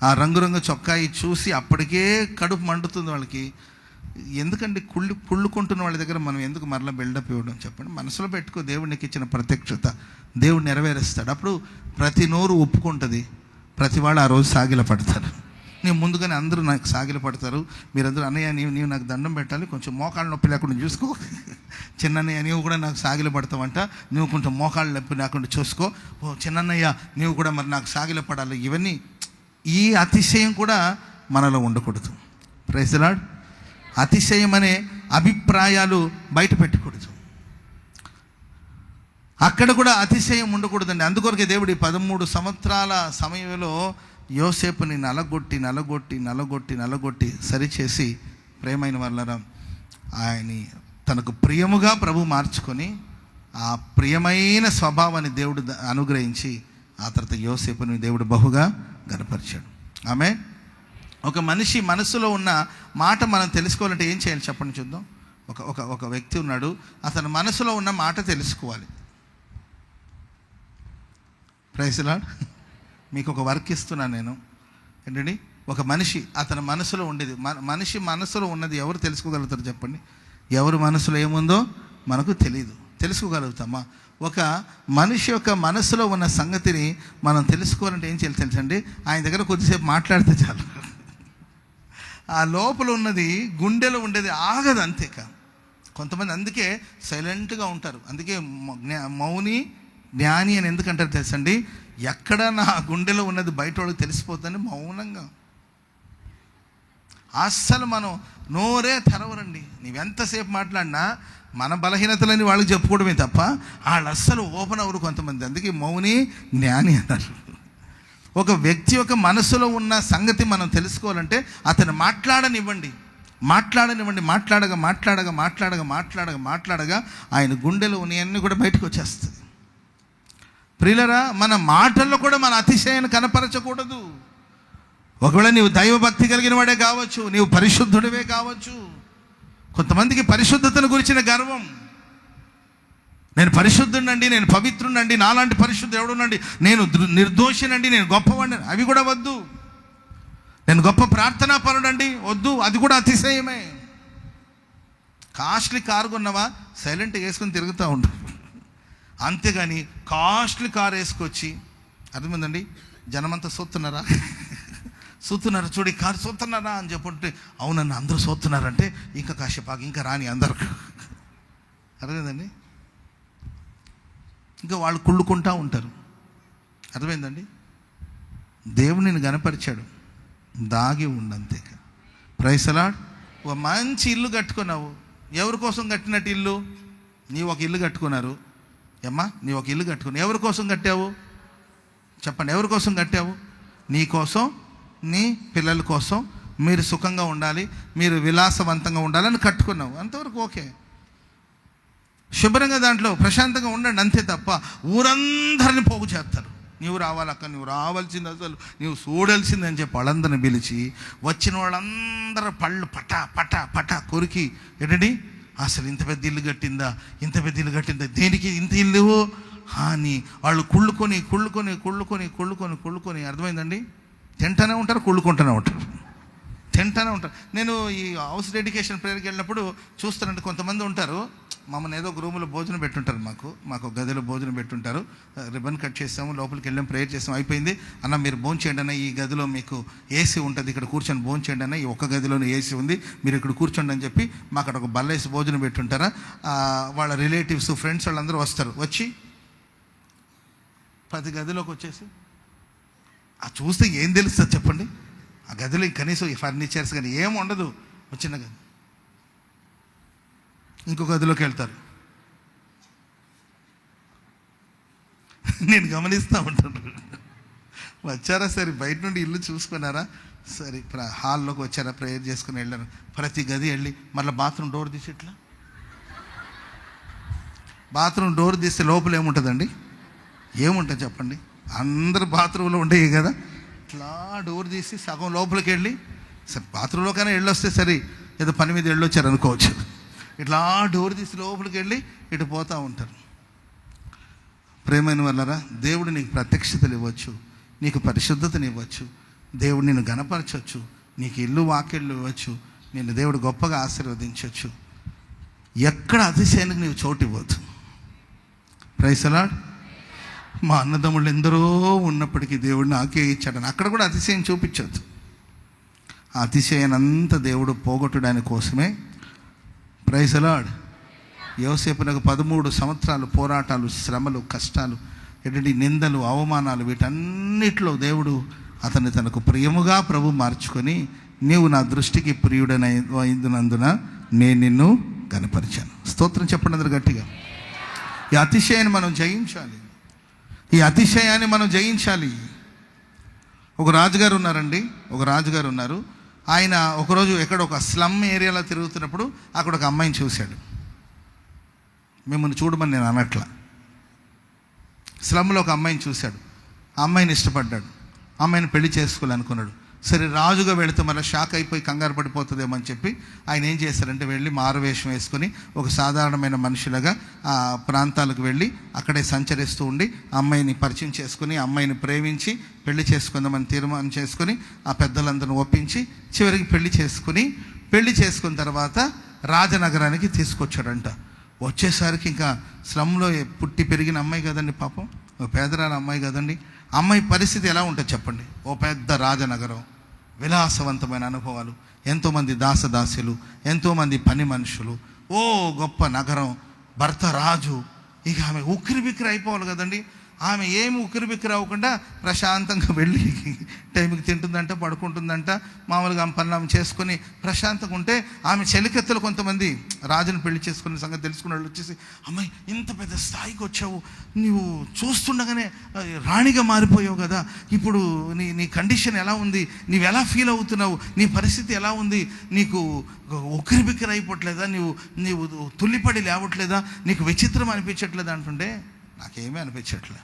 ఆ రంగురంగు చొక్కాయి చూసి అప్పటికే కడుపు మండుతుంది వాళ్ళకి. ఎందుకండి కుళ్ళుకుంటున్న వాళ్ళ దగ్గర మనం ఎందుకు మరలా బిల్డప్ ఇవ్వడం చెప్పండి. మనసులో పెట్టుకో, దేవుడికి ఇచ్చిన ప్రత్యక్షత దేవుడు నెరవేరుస్తాడు. అప్పుడు ప్రతి నోరు ఒప్పుకుంటుంది, ప్రతి వాళ్ళు ఆ రోజు సాగిల పడతారు. నేను ముందుగానే అందరూ నాకు సాగిల పడతారు. మీరందరూ అన్నయ్య నీవు నాకు దండం పెట్టాలి, కొంచెం మోకాళ్ళ నొప్పి లేకుండా చూసుకో. చిన్నన్నయ్య నీవు కూడా నాకు సాగిల పడతావంట, నువ్వు కొంచెం మోకాళ్ళ నొప్పి లేకుండా చూసుకో. ఓ చిన్నన్నయ్య నీవు కూడా మరి నాకు సాగిల పడాలి. ఇవన్నీ ఈ అతిశయం కూడా మనలో ఉండకూడదు. Praise the lord. అతిశయం అనే అభిప్రాయాలు బయట పెట్టకూడదు. అక్కడ కూడా అతిశయం ఉండకూడదండి. అందుకొరకే దేవుడి 13 సంవత్సరాల సమయంలో యోసేపుని నలగొట్టి సరిచేసి ప్రేమైన వాళ్ళరా ఆయన్ని తనకు ప్రియముగా ప్రభు మార్చుకొని ఆ ప్రియమైన స్వభావాన్ని దేవుడు అనుగ్రహించి ఆ తర్వాత యోసేపుని దేవుడు బహుగా గనపరిచాడు. ఆమె ఒక మనిషి మనసులో ఉన్న మాట మనం తెలుసుకోవాలంటే ఏం చేయాలి చెప్పండి చూద్దాం. ఒక వ్యక్తి ఉన్నాడు, అతని మనసులో ఉన్న మాట తెలుసుకోవాలి. Praise lord. మీకు ఒక వర్క్ ఇస్తున్నాను నేను. ఏంటండి, ఒక మనిషి అతని మనసులో ఉండేది, మనిషి మనసులో ఉన్నది ఎవరు తెలుసుకోగలుగుతారు చెప్పండి? ఎవరు మనసులో ఏముందో మనకు తెలియదు. తెలుసుకోగలుగుతామా? ఒక మనిషి యొక్క మనసులో ఉన్న సంగతిని మనం తెలుసుకోవాలంటే ఏం చేయాలి తెలుసండి? ఆయన దగ్గర కొద్దిసేపు మాట్లాడితే చాలు. ఆ లోపల ఉన్నది, గుండెలో ఉండేది ఆగదు, అంతేకా. కొంతమంది అందుకే సైలెంట్గా ఉంటారు. అందుకే మౌని జ్ఞాని అని ఎందుకంటారు తెలుసండి? ఎక్కడ నా గుండెలో ఉన్నది బయట వాళ్ళకి తెలిసిపోతుందని మౌనంగా. అస్సలు మనం నోరే తెరవరండి. నీవెంతసేపు మాట్లాడినా మన బలహీనతలని వాళ్ళకి చెప్పుకోవడమే తప్ప వాళ్ళు అస్సలు ఓపెన్ అవ్వరు కొంతమంది. అందుకే మౌని జ్ఞాని అన్నారు. ఒక వ్యక్తి యొక్క మనసులో ఉన్న సంగతి మనం తెలుసుకోవాలంటే అతను మాట్లాడనివ్వండి. మాట్లాడగా ఆయన గుండెలో ఉన్నవన్నీ కూడా బయటకు వచ్చేస్తుంది. ప్రియులరా, మన మాటల్లో కూడా మన అతిశయాన్ని కనపరచకూడదు. ఒకవేళ నీవు దైవభక్తి కలిగిన వాడే కావచ్చు, నీవు పరిశుద్ధుడివే కావచ్చు. కొంతమందికి పరిశుద్ధతను గురించిన గర్వం. నేను పరిశుద్ధునండి, నేను పవిత్రునండి, నాలాంటి పరిశుద్ధుడు ఎవడునండి, నేను నిర్దోషినండి, నేను గొప్పవాడిని, అవి కూడా వద్దు. నేను గొప్ప ప్రార్థనా పరుడండి, వద్దు, అది కూడా అతిశయమే. కాస్ట్లీ కారు కొన్నవా, సైలెంట్గా వేసుకొని తిరుగుతూ ఉంటారు. అంతేగాని కాస్ట్లీ కారు వేసుకొచ్చి, అర్థమైందండి, జనమంతా చూస్తున్నారా చూడు ఈ కారు చూస్తున్నారా అని చెప్పుంటే, అవునన్నా అందరూ చూస్తున్నారంటే ఇంకా కాసేపాకు ఇంకా రాని అందరు, అర్థమైందండి. ఇంకా వాళ్ళు కుళ్ళుకుంటూ ఉంటారు, అర్థమైందండి. దేవుడు నిన్ను గనపరిచాడు, దాగి ఉండంతే. Praise the lord. ఒక మంచి ఇల్లు కట్టుకున్నావు. ఎవరి కోసం కట్టినట్టు ఇల్లు? నీవు ఒక ఇల్లు కట్టుకున్నారు. ఏమ్మా, నీవు ఒక ఇల్లు కట్టుకున్నావు. ఎవరి కోసం కట్టావు చెప్పండి? ఎవరి కోసం కట్టావు? నీ కోసం, నీ పిల్లల కోసం, మీరు సుఖంగా ఉండాలి, మీరు విలాసవంతంగా ఉండాలని కట్టుకున్నావు. అంతవరకు ఓకే, శుభ్రంగా దాంట్లో ప్రశాంతంగా ఉండండి, అంతే తప్ప ఊరందరిని పోగు చేస్తారు. నీవు రావాలక్క, నువ్వు రావాల్సింది, అసలు నీవు చూడాల్సింది అని చెప్పి వాళ్ళందరిని పిలిచి వచ్చిన వాళ్ళందరూ పళ్ళు పటా పటా పటా కొరికి, ఏంటండి అసలు ఇంత పెద్ద ఇల్లు కట్టిందా, ఇంత పెద్ద ఇల్లు కట్టిందా, దేనికి ఇంత ఇల్లు అని వాళ్ళు కుళ్ళుకొని కుళ్ళుకొని కుళ్ళుకొని కుళ్ళుకొని కుళ్ళుకొని, అర్థమైందండి. తింటానే ఉంటారు, కుళ్ళుకుంటూనే ఉంటారు, తింటానే ఉంటారు. నేను ఈ హౌస్ డెడికేషన్ ప్రేయర్కి వెళ్ళినప్పుడు చూస్తానంటే కొంతమంది ఉంటారు, మమ్మల్ని ఏదో ఒక రూమ్లో భోజనం పెట్టుంటారు, మాకు గదిలో భోజనం పెట్టుంటారు. రిబన్ కట్ చేసాము, లోపలికి వెళ్ళాము, ప్రేయర్ చేసాము, అయిపోయింది. అన్న మీరు భోజనం చేయండి అన్న, ఈ గదిలో మీకు ఏసీ ఉంటుంది, ఇక్కడ కూర్చొని భోజనం చేయండి అన్న, ఈ ఒక్క గదిలోనే ఏసీ ఉంది, మీరు ఇక్కడ కూర్చోండి అని చెప్పి మాకు అక్కడ ఒక బల్లేసి భోజనం పెట్టుంటారా. వాళ్ళ రిలేటివ్స్, ఫ్రెండ్స్ వాళ్ళందరూ వస్తారు. వచ్చి ప్రతి గదిలోకి వచ్చేసి చూస్తే ఏం తెలుస్తుంది చెప్పండి? ఆ గదిలో కనీసం ఈ ఫర్నిచర్స్ కానీ ఏం ఉండదు, చిన్న గది. ఇంకో గదిలోకి వెళ్తారు. నేను గమనిస్తూ ఉంటాను, వచ్చారా సరే బయట నుండి ఇల్లు చూసుకున్నారా, సరే హాల్లోకి వచ్చారా, ప్రేయర్ చేసుకుని వెళ్ళారు. ప్రతి గది వెళ్ళి మళ్ళీ బాత్రూమ్ డోర్ తీసి ఇట్లా, బాత్రూమ్ డోర్ తీస్తే లోపల ఏముంటుందండి? ఏముంటుంది చెప్పండి? అందరు బాత్రూంలో ఉండేవి కదా, ఇట్లా డోర్ తీసి సగం లోపలికి వెళ్ళి, సరే బాత్రూంలోకైనా వెళ్ళొస్తే సరే, ఏదో పని మీద వెళ్ళొచ్చారు అనుకోవచ్చు, ఇట్లా డోర్ తీసి లోపలికి వెళ్ళి ఇటు పోతూ ఉంటారు. ప్రేమైన వాళ్ళరా, దేవుడు నీకు ప్రత్యక్షతలు ఇవ్వచ్చు, నీకు పరిశుద్ధతని ఇవ్వచ్చు, దేవుడు నిన్ను గణపరచవచ్చు, నీకు ఇల్లు వాకిళ్ళు ఇవ్వచ్చు, నిన్ను దేవుడు గొప్పగా ఆశీర్వదించవచ్చు. ఎక్కడ అతిశయానికి నీవు చోటు ఇవ్వద్దు. Praise the lord. మా అన్నదమ్ముళ్ళు ఎందరో ఉన్నప్పటికీ దేవుడు నాకే ఇచ్చాడని అక్కడ కూడా అతిశయం చూపించవద్దు. ఆ అతిశయాన్ని అంతా దేవుడు పోగొట్టడానికి కోసమే. Praise the lord. యోసేపునకు 13 సంవత్సరాలు పోరాటాలు, శ్రమలు, కష్టాలు, ఏంటంటే నిందలు, అవమానాలు, వీటన్నిటిలో దేవుడు అతన్ని తనకు ప్రియముగా ప్రభు మార్చుకొని, నీవు నా దృష్టికి ప్రియుడైనందున నేను నిన్ను కనపరిచాను. స్తోత్రం చెప్పండి అందరు గట్టిగా. ఈ అతిశయాన్ని మనం జయించాలి, ఈ అతిశయాన్ని మనం జయించాలి. ఒక రాజుగారు ఉన్నారు. ఆయన ఒకరోజు ఎక్కడ ఒక స్లమ్ ఏరియాలో తిరుగుతున్నప్పుడు అక్కడ ఒక అమ్మాయిని చూశాడు. మిమ్మల్ని చూడమని నేను అనట్లా. స్లమ్లో ఒక అమ్మాయిని చూశాడు, ఆ అమ్మాయిని ఇష్టపడ్డాడు, అమ్మాయిని పెళ్లి చేసుకోవాలనుకున్నాడు. సరే రాజుగా వెళితే మళ్ళీ షాక్ అయిపోయి కంగారు పడిపోతుందేమో అని చెప్పి ఆయన ఏం చేశారంటే వెళ్ళి మారువేషం వేసుకొని ఒక సాధారణమైన మనుషులుగా ఆ ప్రాంతాలకు వెళ్ళి అక్కడే సంచరిస్తూ ఉండి అమ్మాయిని పరిచయం చేసుకుని అమ్మాయిని ప్రేమించి పెళ్లి చేసుకుందామని తీర్మానం చేసుకుని ఆ పెద్దలందరిని ఒప్పించి చివరికి పెళ్లి చేసుకున్న తర్వాత రాజనగరానికి తీసుకొచ్చాడంట. వచ్చేసరికి ఇంకా స్లమ్లో పుట్టి పెరిగిన అమ్మాయి కదండి, పాపం ఓ పేదరాని అమ్మాయి కదండి. అమ్మాయి పరిస్థితి ఎలా ఉంటుంది చెప్పండి? ఓ పెద్ద రాజనగరం, విలాసవంతమైన అనుభవాలు, ఎంతోమంది దాసదాసులు, ఎంతోమంది పని మనుషులు, ఓ గొప్ప నగరం, భర్త రాజు. ఇక ఆమె ఉక్కిరిబిక్కిరి అయిపోవాలి కదండి. ఆమె ఏమి ఉక్కిరిబిక్కిరి అవ్వకుండా ప్రశాంతంగా వెళ్ళి టైంకి తింటుందంట, పడుకుంటుందంట, మామూలుగా ఆమె పనులు ఆమె చేసుకొని ప్రశాంతంగా ఉంటే ఆమె చెలికెత్తలు కొంతమంది రాజును పెళ్లి చేసుకునే సంగతి తెలుసుకున్న వాళ్ళు వచ్చేసి, అమ్మాయి ఇంత పెద్ద స్థాయికి వచ్చావు, నీవు చూస్తుండగానే రాణిగా మారిపోయావు కదా, ఇప్పుడు నీ కండిషన్ ఎలా ఉంది, నీవు ఎలా ఫీల్ అవుతున్నావు, నీ పరిస్థితి ఎలా ఉంది, నీకు ఉక్కిరిబిక్కిరి అయిపోవట్లేదా, నీవు తుల్లిపడి లేవట్లేదా, నీకు విచిత్రం అనిపించట్లేదా అంటుంటే నాకేమీ అనిపించట్లే.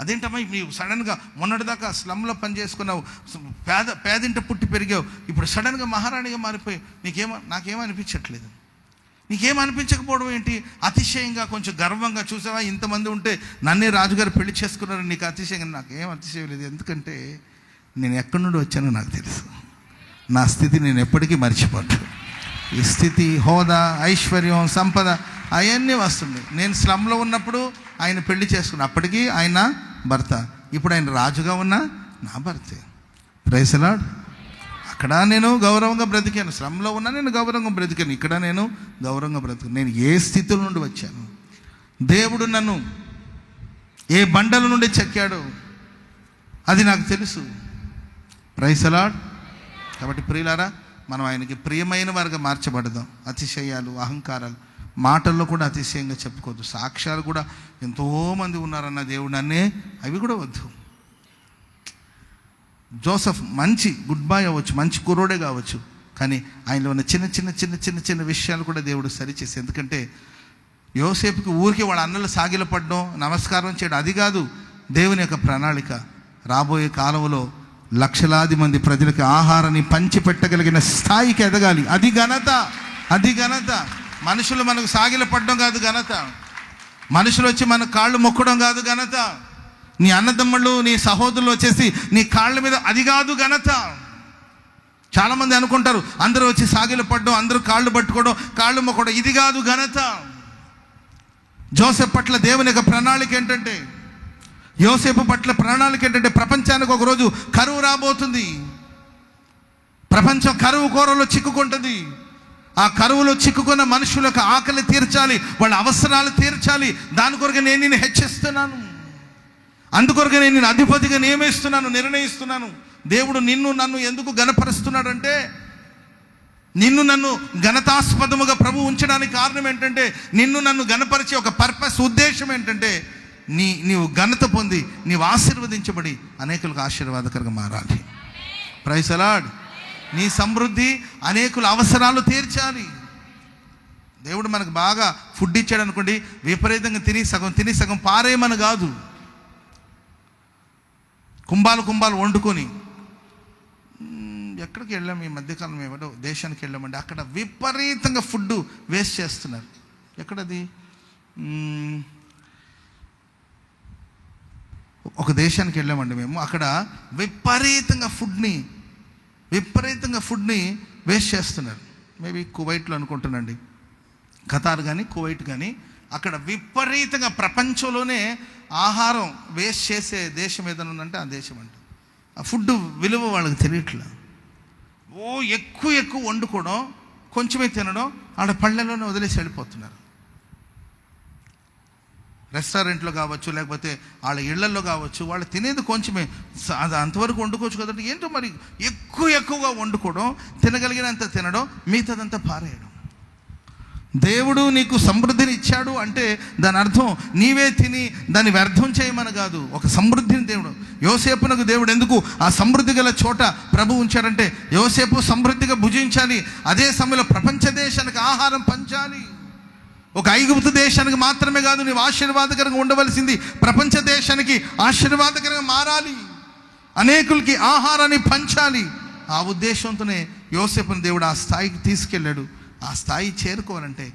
అదేంటమ్మా నీవు సడన్గా మొన్నటిదాకా స్లమ్లో పనిచేసుకున్నావు, పేదింట పుట్టి పెరిగావు, ఇప్పుడు సడన్గా మహారాణిగా మారిపోయావు, నాకేమీ అనిపించట్లేదు. నీకేం అనిపించకపోవడం ఏంటి? అతిశయంగా కొంచెం గర్వంగా చూసావా, ఇంతమంది ఉంటే నన్నే రాజుగారు పెళ్లి చేసుకున్నారని నీకు అతిశయంగా. నాకేం అతిశయం లేదు, ఎందుకంటే నేను ఎక్కడి నుండి వచ్చానో నాకు తెలుసు. నా స్థితి నేను ఎప్పటికీ మర్చిపోను. ఈ స్థితి, హోదా, ఐశ్వర్యం, సంపద అవన్నీ వస్తుంది. నేను స్లమ్లో ఉన్నప్పుడు ఆయన పెళ్లి చేసుకున్నా, అప్పటికీ ఆయన భర్త. ఇప్పుడు ఆయన రాజుగా ఉన్నా నా భర్తే. Praise the lord. అక్కడ నేను గౌరవంగా బ్రతికాను, స్లమ్లో ఉన్నా నేను గౌరవంగా బ్రతికాను, ఇక్కడ నేను గౌరవంగా బ్రతికాను. నేను ఏ స్థితిలో నుండి వచ్చాను, దేవుడు నన్ను ఏ బండల నుండి చెక్కాడు, అది నాకు తెలుసు. Praise the lord. కాబట్టి ప్రియులారా, మనం ఆయనకి ప్రియమైన వారిగా మార్చబడదాం. అతిశయాలు, అహంకారాలు, మాటల్లో కూడా అతిశయంగా చెప్పుకోవద్దు. సాక్ష్యాలు కూడా ఎంతోమంది ఉన్నారన్న దేవుడు నన్నే, అవి కూడా వద్దు. జోసెఫ్ మంచి గుడ్ బాయ్ అవ్వచ్చు, మంచి కుర్రోడే కావచ్చు, కానీ ఆయనలో ఉన్న చిన్న చిన్న చిన్న చిన్న చిన్న విషయాలు కూడా దేవుడు సరిచేసి. ఎందుకంటే యోసేపుకి ఊరికి వాళ్ళ అన్నలు సాగిలపడడం, నమస్కారం చేయడం అది కాదు దేవుని యొక్క ప్రణాళిక. రాబోయే కాలంలో లక్షలాది మంది ప్రజలకు ఆహారాన్ని పంచిపెట్టగలిగిన స్థాయికి ఎదగాలి. అది ఘనత. మనుషులు మనకు సాగిలపడడం కాదు ఘనత. మనుషులు వచ్చి మన కాళ్ళు మొక్కడం కాదు ఘనత. నీ అన్నదమ్ముళ్ళు, నీ సహోదరులు వచ్చేసి నీ కాళ్ళ మీద, అది కాదు ఘనత. చాలామంది అనుకుంటారు అందరూ వచ్చి సాగిలపడడం, అందరూ కాళ్ళు పట్టుకోవడం, కాళ్ళు మొక్కడం, ఇది కాదు ఘనత. జోసెఫ్ పట్ల దేవుని యొక్క ప్రణాళిక ఏంటంటే, యోసేపు పట్ల ప్రణాళిక ఏంటంటే, ప్రపంచానికి ఒకరోజు కరువు రాబోతుంది. ప్రపంచం కరువు కోరలో చిక్కుకుంటుంది. ఆ కరువులో చిక్కుకున్న మనుషులకు ఆకలి తీర్చాలి, వాళ్ళ అవసరాలు తీర్చాలి. దాని కొరకు నేను నిన్ను హెచ్చిస్తున్నాను, అందుకొరకు నేను నిన్ను అధిపతిగా నిర్ణయిస్తున్నాను. దేవుడు నిన్ను నన్ను ఎందుకు ఘనపరుస్తున్నాడంటే, నిన్ను నన్ను ఘనతాస్పదముగా ప్రభు ఉంచడానికి కారణం ఏంటంటే, నిన్ను నన్ను ఘనపరిచే ఒక పర్పస్, ఉద్దేశం ఏంటంటే, నీవు ఘనత పొంది, నీవు ఆశీర్వదించబడి అనేకులకు ఆశీర్వాదకరంగా మారాలి. Praise the lord. నీ సమృద్ధి అనేకుల అవసరాలు తీర్చాలి. దేవుడు మనకు బాగా ఫుడ్ ఇచ్చాడు అనుకోండి, విపరీతంగా తిని సగం పారేయమని కాదు. కుంభాలు వండుకొని, ఎక్కడికి వెళ్ళాము ఈ మధ్యకాలం, ఏమంటే దేశానికి వెళ్ళామండి, అక్కడ విపరీతంగా ఫుడ్ వేస్ట్ చేస్తున్నారు. ఎక్కడది? ఒక దేశానికి వెళ్ళామండి మేము, అక్కడ విపరీతంగా ఫుడ్ని వేస్ట్ చేస్తున్నారు. మేబీ కువైట్లో అనుకుంటున్నాండి, ఖతార్ కానీ కువైట్ కానీ. అక్కడ విపరీతంగా ప్రపంచంలోనే ఆహారం వేస్ట్ చేసే దేశం ఏదైనా ఉందంటే ఆ దేశం అంట. ఆ ఫుడ్ విలువ వాళ్ళకి తెలియట్లా. ఎక్కువ వండుకోవడం, కొంచెమే తినడం, ఆడ పళ్ళెల్లోనే వదిలేసి వెళ్ళిపోతున్నారు. రెస్టారెంట్లో కావచ్చు, లేకపోతే వాళ్ళ ఇళ్లల్లో కావచ్చు, వాళ్ళు తినేది కొంచెమే, అది అంతవరకు వండుకోవచ్చు కదండి. ఏంటో మరి ఎక్కువగా వండుకోవడం, తినగలిగినంత తినడం, మిగతాదంతా పారేయడం. దేవుడు నీకు సమృద్ధిని ఇచ్చాడు అంటే దాని అర్థం నీవే తిని దాన్ని వ్యర్థం చేయమని కాదు. ఒక సమృద్ధిని దేవుడు, యోసేపునకు దేవుడు ఎందుకు ఆ సమృద్ధి గల చోట ప్రభు ఉంచాడంటే, యోసేపు సమృద్ధిగా భుజించాలి, అదే సమయంలో ప్రపంచ దేశానికి ఆహారం పంచాలి. ఒక ఐగుప్తు దేశానికి మాత్రమే కాదు నీవు ఆశీర్వాదకరంగా ఉండవలసింది, ప్రపంచ దేశానికి ఆశీర్వాదకరంగా మారాలి. అనేకులకి ఆహారాన్ని పంచాలి. ఆ ఉద్దేశంతోనే యోసేపుని దేవుడు ఆ స్థాయికి తీసుకెళ్ళాడు. ఆ స్థాయి చేరుకోవాలంటే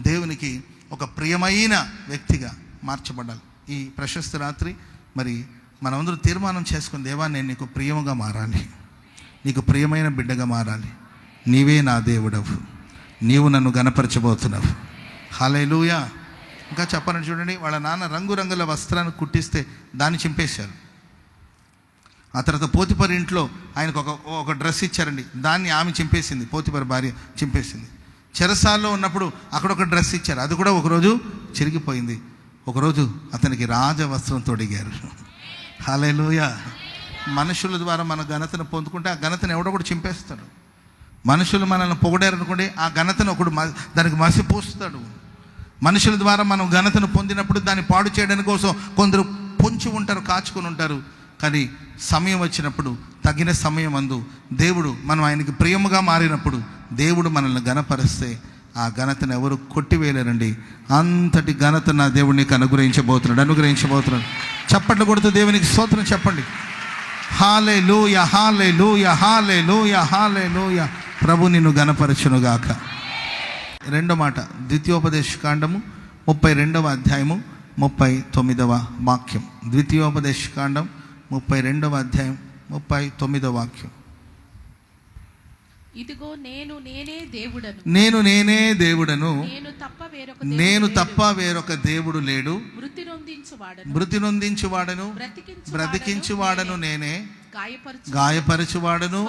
దేవునికి ఒక ప్రియమైన వ్యక్తిగా మార్చబడాలి. ఈ ప్రశస్త రాత్రి మరి మనమందరూ తీర్మానం చేసుకుని, దేవా నేను నీకు ప్రియముగా మారాలి, నీకు ప్రియమైన బిడ్డగా మారాలి, నీవే నా దేవుడవు, నీవు నన్ను గణపరచబోతున్నావు. హల్లెలూయా. ఇంకా చెప్పాలని చూడండి, వాళ్ళ నాన్న రంగురంగుల వస్త్రాన్ని కుట్టిస్తే దాన్ని చింపేశారు. ఆ తర్వాత పోతిఫర్ ఇంట్లో ఆయనకు ఒక డ్రెస్ ఇచ్చారండి, దాన్ని ఆమె చింపేసింది, పోతిఫర్ భార్య చింపేసింది. చెరసాల్లో ఉన్నప్పుడు అక్కడ ఒక డ్రెస్ ఇచ్చారు, అది కూడా ఒకరోజు చిరిగిపోయింది. ఒకరోజు అతనికి రాజవస్త్రం తొడిగారు. హల్లెలూయా. మనుషుల ద్వారా మన ఘనతను పొందుకుంటే ఆ ఘనతను ఎవడో కూడా చింపేస్తాడు. మనుషులు మనల్ని పొగిడారనుకోండి, ఆ ఘనతను ఒకడు దానికి మసిపూస్తాడు. మనుషుల ద్వారా మనం ఘనతను పొందినప్పుడు దాన్ని పాడు చేయడానికి కోసం కొందరు పొంచి ఉంటారు, కాచుకొని ఉంటారు. కానీ సమయం వచ్చినప్పుడు, తగిన సమయం అందు దేవుడు మనం ఆయనకి ప్రియముగా మారినప్పుడు దేవుడు మనల్ని ఘనపరిస్తే ఆ ఘనతను ఎవరు కొట్టివేయలేరండి. అంతటి ఘనత నా దేవుడు నీకు అనుగ్రహించబోతున్నాడు. చప్పట్లు కొడుతూ దేవునికి స్తోత్రం చెప్పండి. హల్లెలూయా, హల్లెలూయా, హల్లెలూయా, హల్లెలూయా. ప్రభు నిన్ను ఘనపరచునుగాక. రెండో మాట, ద్వితీయోపదేశకాండము 32వ అధ్యాయము 39వ వాక్యం. ద్వితీయోపదేశకాండం 32వ అధ్యాయం 39వ వాక్యం. ఇదిగో నేను నేనే దేవుడను, నేను తప్ప వేరొక దేవుడు లేడు, మృతి నొందించువాడను బ్రతికించువాడను నేనే, గాయపరచువాడను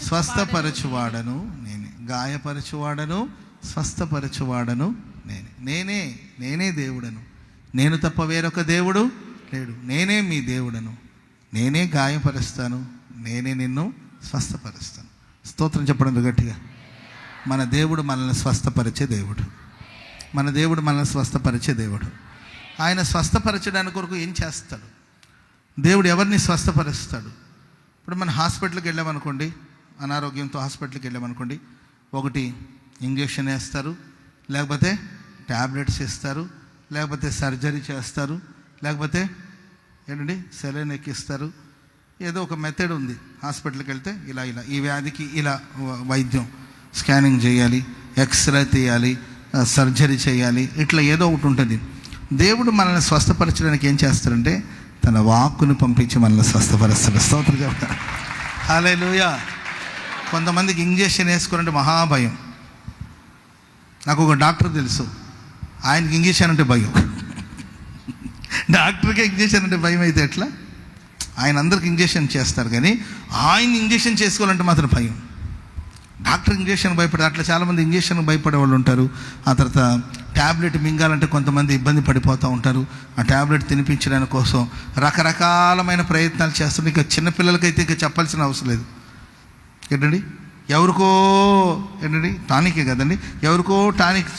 స్వస్థపరచువాడను నేనే, గాయపరచువాడను స్వస్థపరచువాడను నేనే దేవుడను. నేను తప్ప వేరొక దేవుడు లేడు. నేనే మీ దేవుడను, నేనే గాయపరుస్తాను, నేనే నిన్ను స్వస్థపరుస్తాను. స్తోత్రం చెప్పడం గట్టిగా. మన దేవుడు మనల్ని స్వస్థపరిచే దేవుడు. మన దేవుడు మనల్ని స్వస్థపరిచే దేవుడు. ఆయన స్వస్థపరచడానికి కొరకు ఏం చేస్తాడు? దేవుడు ఎవరిని స్వస్థపరుస్తాడు? ఇప్పుడు మన హాస్పిటల్కి వెళ్ళామనుకోండి, అనారోగ్యంతో హాస్పిటల్కి వెళ్ళామనుకోండి, ఒకటి ఇంజెక్షన్ వేస్తారు, లేకపోతే ట్యాబ్లెట్స్ ఇస్తారు, లేకపోతే సర్జరీ చేస్తారు, లేకపోతే ఏంటండి సెలైన్ ఎక్కిస్తారు. ఏదో ఒక మెథడ్ ఉంది. హాస్పిటల్కి వెళ్తే ఇలా ఈ వ్యాధికి ఇలా వైద్యం, స్కానింగ్ చేయాలి, ఎక్స్రే తీయాలి, సర్జరీ చేయాలి, ఇట్లా ఏదో ఒకటి ఉంటుంది. దేవుడు మనల్ని స్వస్థపరచడానికి ఏం చేస్తాడంటే తన వాక్కును పంపించి మనల్ని స్వస్థపరుస్తాడు. స్తోత్రం చెప్తాడు. హల్లెలూయా. కొంతమందికి ఇంజెక్షన్ వేసుకోవాలంటే మహాభయం. నాకు ఒక డాక్టర్ తెలుసు, ఆయనకి ఇంజెక్షన్ అంటే భయం. డాక్టర్కి ఇంజెక్షన్ అంటే భయం అయితే ఎట్లా? ఆయన అందరికి ఇంజెక్షన్ చేస్తారు, కానీ ఆయన ఇంజెక్షన్ చేసుకోవాలంటే మాత్రం భయం. డాక్టర్ ఇంజెక్షన్ భయపడతారు. అట్లా చాలామంది ఇంజెక్షన్ భయపడే వాళ్ళు ఉంటారు. ఆ తర్వాత ట్యాబ్లెట్ మింగాలంటే కొంతమంది ఇబ్బంది పడిపోతూ ఉంటారు. ఆ ట్యాబ్లెట్ తినిపించడానికి కోసం రకరకాలమైన ప్రయత్నాలు చేస్తారు. ఇంకా చిన్నపిల్లలకైతే ఇంకా చెప్పాల్సిన అవసరం లేదు. ఏంటండి, ఎవరికో ఏంటండి టానికే కదండి, ఎవరికో టానిక్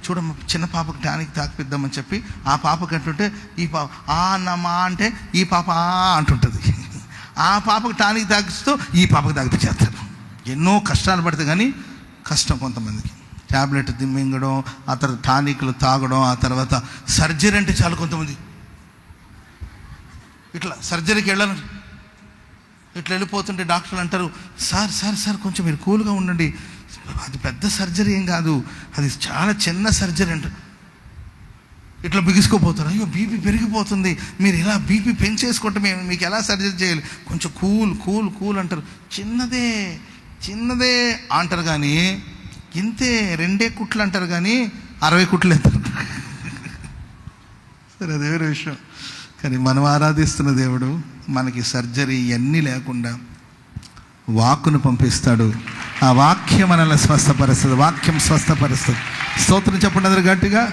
చూడ చిన్న పాపకు టానిక్ తాకిపిద్దామని చెప్పి ఆ పాపకి అంటుంటే ఈ పాప ఆ అన్నమ్మా అంటే ఈ పాప అంటుంటుంది. ఆ పాపకు టానిక్ తాకిస్తూ ఈ పాపకు తాకిపించేస్తారు. ఎన్నో కష్టాలు పడితే కానీ కష్టం కొంతమందికి. ట్యాబ్లెట్ మింగడం, ఆ తర్వాత టానిక్లు తాగడం, ఆ తర్వాత సర్జరీ అంటే చాలు కొంతమంది ఇట్లా సర్జరీకి వెళ్ళాలని ఇట్లా వెళ్ళిపోతుంటే డాక్టర్లు అంటారు, సార్ కొంచెం మీరు కూల్గా ఉండండి, అది పెద్ద సర్జరీ ఏం కాదు, అది చాలా చిన్న సర్జరీ అంటారు. ఇట్లా బిగుసుకోపోతారు. అయ్యో బీపీ పెరిగిపోతుంది, మీరు ఇలా బీపీ పెంచేసుకుంటే మీకు ఎలా సర్జరీ చేయాలి, కొంచెం కూల్ అంటారు. చిన్నదే అంటారు, కానీ ఇంతే 2 కుట్లు అంటారు, కానీ 60 కుట్లు అంటారు. సరే, అది వేరే విషయం. కానీ మనం ఆరాధిస్తున్న దేవుడు మనకి సర్జరీ ఇవన్నీ లేకుండా వాక్కును పంపిస్తాడు. ఆ వాక్యం మనల్ని స్వస్థపరుస్తుంది. వాక్యం స్వస్థపరుస్తుంది. స్తోత్రం చెప్పండి అందరూ గట్టిగా.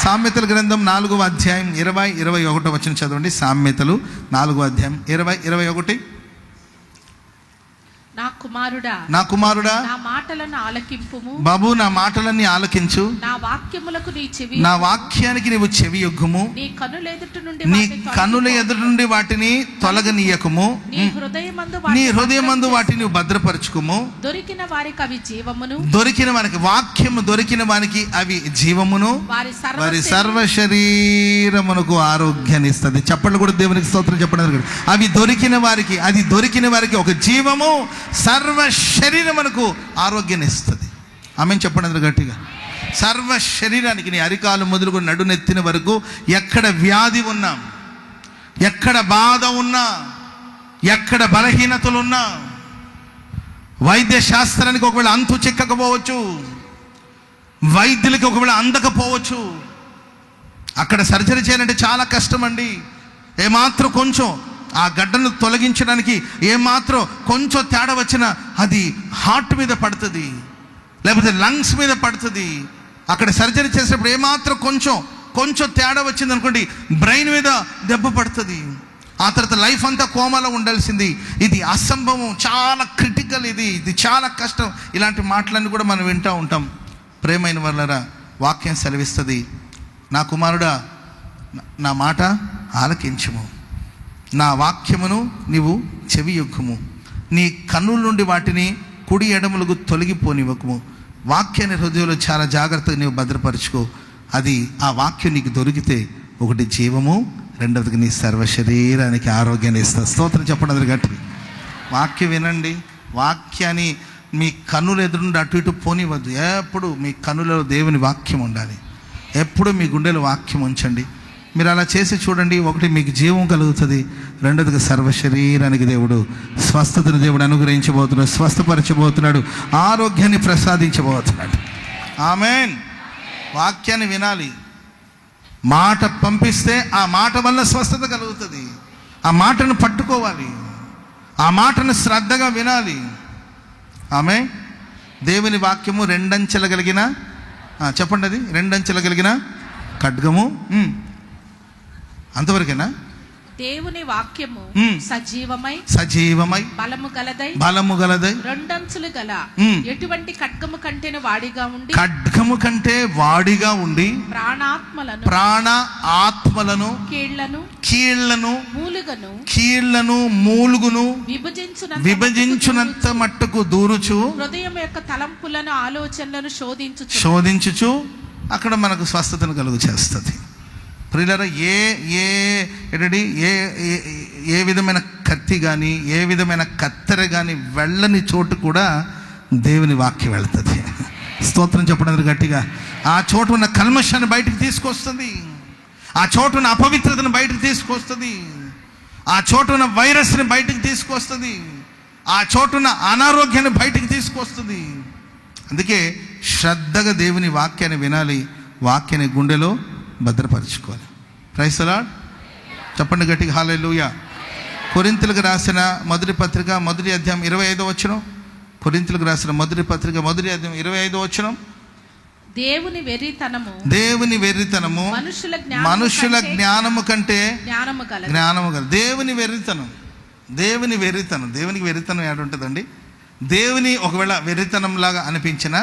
సామెతల గ్రంథం 4వ అధ్యాయం 20-21 వచనం చదవండి. సామెతలు 4వ అధ్యాయం 20-21. నా కుమారుడా నా మాటలను ఆలకింపుము. బాబు, నా మాటలన్నీ ఆలకించు. నా వాక్యానికి నీవు చెవి యొగ్గుము. నీ కన్నుల ఎదుటి నుండి వాటిని తొలగనీయకుము. నీ హృదయమందు వాటిని భద్రపరచుకుము. దొరికిన వారికి అవి జీవమును. వాక్యము దొరికిన వారికి అవి జీవమును, వారి సర్వ శరీరమునకు ఆరోగ్యాన్ని ఇస్తుంది. చెప్పండి కూడా దేవునికి స్తోత్రం చెప్పండి. అది దొరికిన వారికి ఒక జీవము, సర్వ శరీరం మనకు ఆరోగ్యాన్ని ఇస్తుంది. ఆమెను చెప్పండి అందరూ గట్టిగా. సర్వ శరీరానికి, నీ అరికాలు మొదలుకొని నడునెత్తిన వరకు ఎక్కడ వ్యాధి ఉన్నా, ఎక్కడ బాధ ఉన్నా, ఎక్కడ బలహీనతలు ఉన్నా, వైద్య శాస్త్రానికి ఒకవేళ అంతు చిక్కకపోవచ్చు, వైద్యులకి ఒకవేళ అందకపోవచ్చు, అక్కడ సర్జరీ చేయాలంటే చాలా కష్టం అండి. ఏమాత్రం కొంచెం ఆ గడ్డను తొలగించడానికి ఏమాత్రం కొంచెం తేడా వచ్చినా అది హార్ట్ మీద పడుతుంది, లేకపోతే లంగ్స్ మీద పడుతుంది. అక్కడ సర్జరీ చేసేటప్పుడు ఏమాత్రం కొంచెం తేడా వచ్చింది అనుకోండి, బ్రెయిన్ మీద దెబ్బ పడుతుంది. ఆ తర్వాత లైఫ్ అంతా కోమాలో ఉండాల్సింది. ఇది అసంభవం, చాలా క్రిటికల్, ఇది చాలా కష్టం. ఇలాంటి మాటలన్నీ కూడా మనం వింటూ ఉంటాం. ప్రేమైన వాళ్ళరా, వాక్యం సెలవిస్తుంది, నా కుమారుడా నా మాట ఆలకించుము, నా వాక్యమును నీవు చెవియొక్కుము, నీ కన్నుల నుండి వాటిని కుడి ఎడములకు తొలగిపోనివ్వకుము. వాక్యాన్ని హృదయంలో చాలా జాగ్రత్తగా నీవు భద్రపరుచుకో. అది ఆ వాక్యం నీకు దొరికితే ఒకటి జీవము, రెండవదికి నీ సర్వ శరీరానికి ఆరోగ్యాన్ని ఇస్తా. స్తోత్రం చెప్పండి అందరు గట్టి. వాక్యం వినండి. వాక్యాన్ని మీ కన్నులు ఎదురుండి అటు ఇటు పోనివ్వద్దు. ఎప్పుడు మీ కన్నులలో దేవుని వాక్యం ఉండాలి. ఎప్పుడు మీ గుండెలో వాక్యం ఉంచండి. మీరు అలా చేసి చూడండి. ఒకటి మీకు జీవం కలుగుతుంది, రెండోదిగా సర్వ శరీరానికి దేవుడు స్వస్థతను దేవుడు అనుగ్రహించబోతున్నాడు, స్వస్థపరచబోతున్నాడు, ఆరోగ్యాన్ని ప్రసాదించబోతున్నాడు. ఆమేన్. వాక్యాన్ని వినాలి. మాట పంపిస్తే ఆ మాట వల్ల స్వస్థత కలుగుతుంది. ఆ మాటను పట్టుకోవాలి, ఆ మాటను శ్రద్ధగా వినాలి. ఆమేన్. దేవుని వాక్యము రెండంచెల కలిగిన, చెప్పండి, అది రెండంచెల కలిగిన ఖడ్గము. అంతవరకేనా? దేవుని వాక్యము సజీవమై బలము గలదై రెండంచులు గల ఎటువంటి ఖడ్గము కంటేను కంటే వాడిగా ఉండి ప్రాణ ఆత్మలను కీళ్లను మూలుగును విభజించునంత మట్టుకు దూరుచు హృదయం యొక్క తలంపులను ఆలోచనలను శోధించుచు అక్కడ మనకు స్వస్థతను కలుగు చేస్తుంది. ప్రియులారా, ఏ విధమైన కత్తి కానీ, ఏ విధమైన కత్తెర కానీ వెళ్ళని చోటు కూడా దేవుని వాక్యం వెళ్తుంది. స్తోత్రం చెప్పడం గట్టిగా. ఆ చోటు ఉన్న కల్మషాన్ని బయటకు తీసుకొస్తుంది, ఆ చోటు ఉన్న అపవిత్రతను బయటకు తీసుకొస్తుంది, ఆ చోటు ఉన్న వైరస్ని బయటకు తీసుకొస్తుంది, ఆ చోటున్న అనారోగ్యాన్ని బయటకు తీసుకొస్తుంది. అందుకే శ్రద్ధగా దేవుని వాక్యాన్ని వినాలి, వాక్యాన్ని గుండెలో భద్రపరచుకోవాలి. Praise the lord. చెప్పండి గట్టిగా హల్లెలూయా. కొరింథీయులకు రాసిన మొదటి పత్రిక మొదటి అధ్యాయం 25వ వచనం. కొరింథీయులకు రాసిన మొదటి పత్రిక మొదటి అధ్యాయం 25వ వచనం. దేవుని వెర్రితనము మనుషుల జ్ఞానము కంటే జ్ఞానము గల. దేవుని వెర్రితనం. దేవునికి వెర్రితనం ఏడుంటుందండి? దేవుని ఒకవేళ వెర్రితనం లాగా అనిపించిన,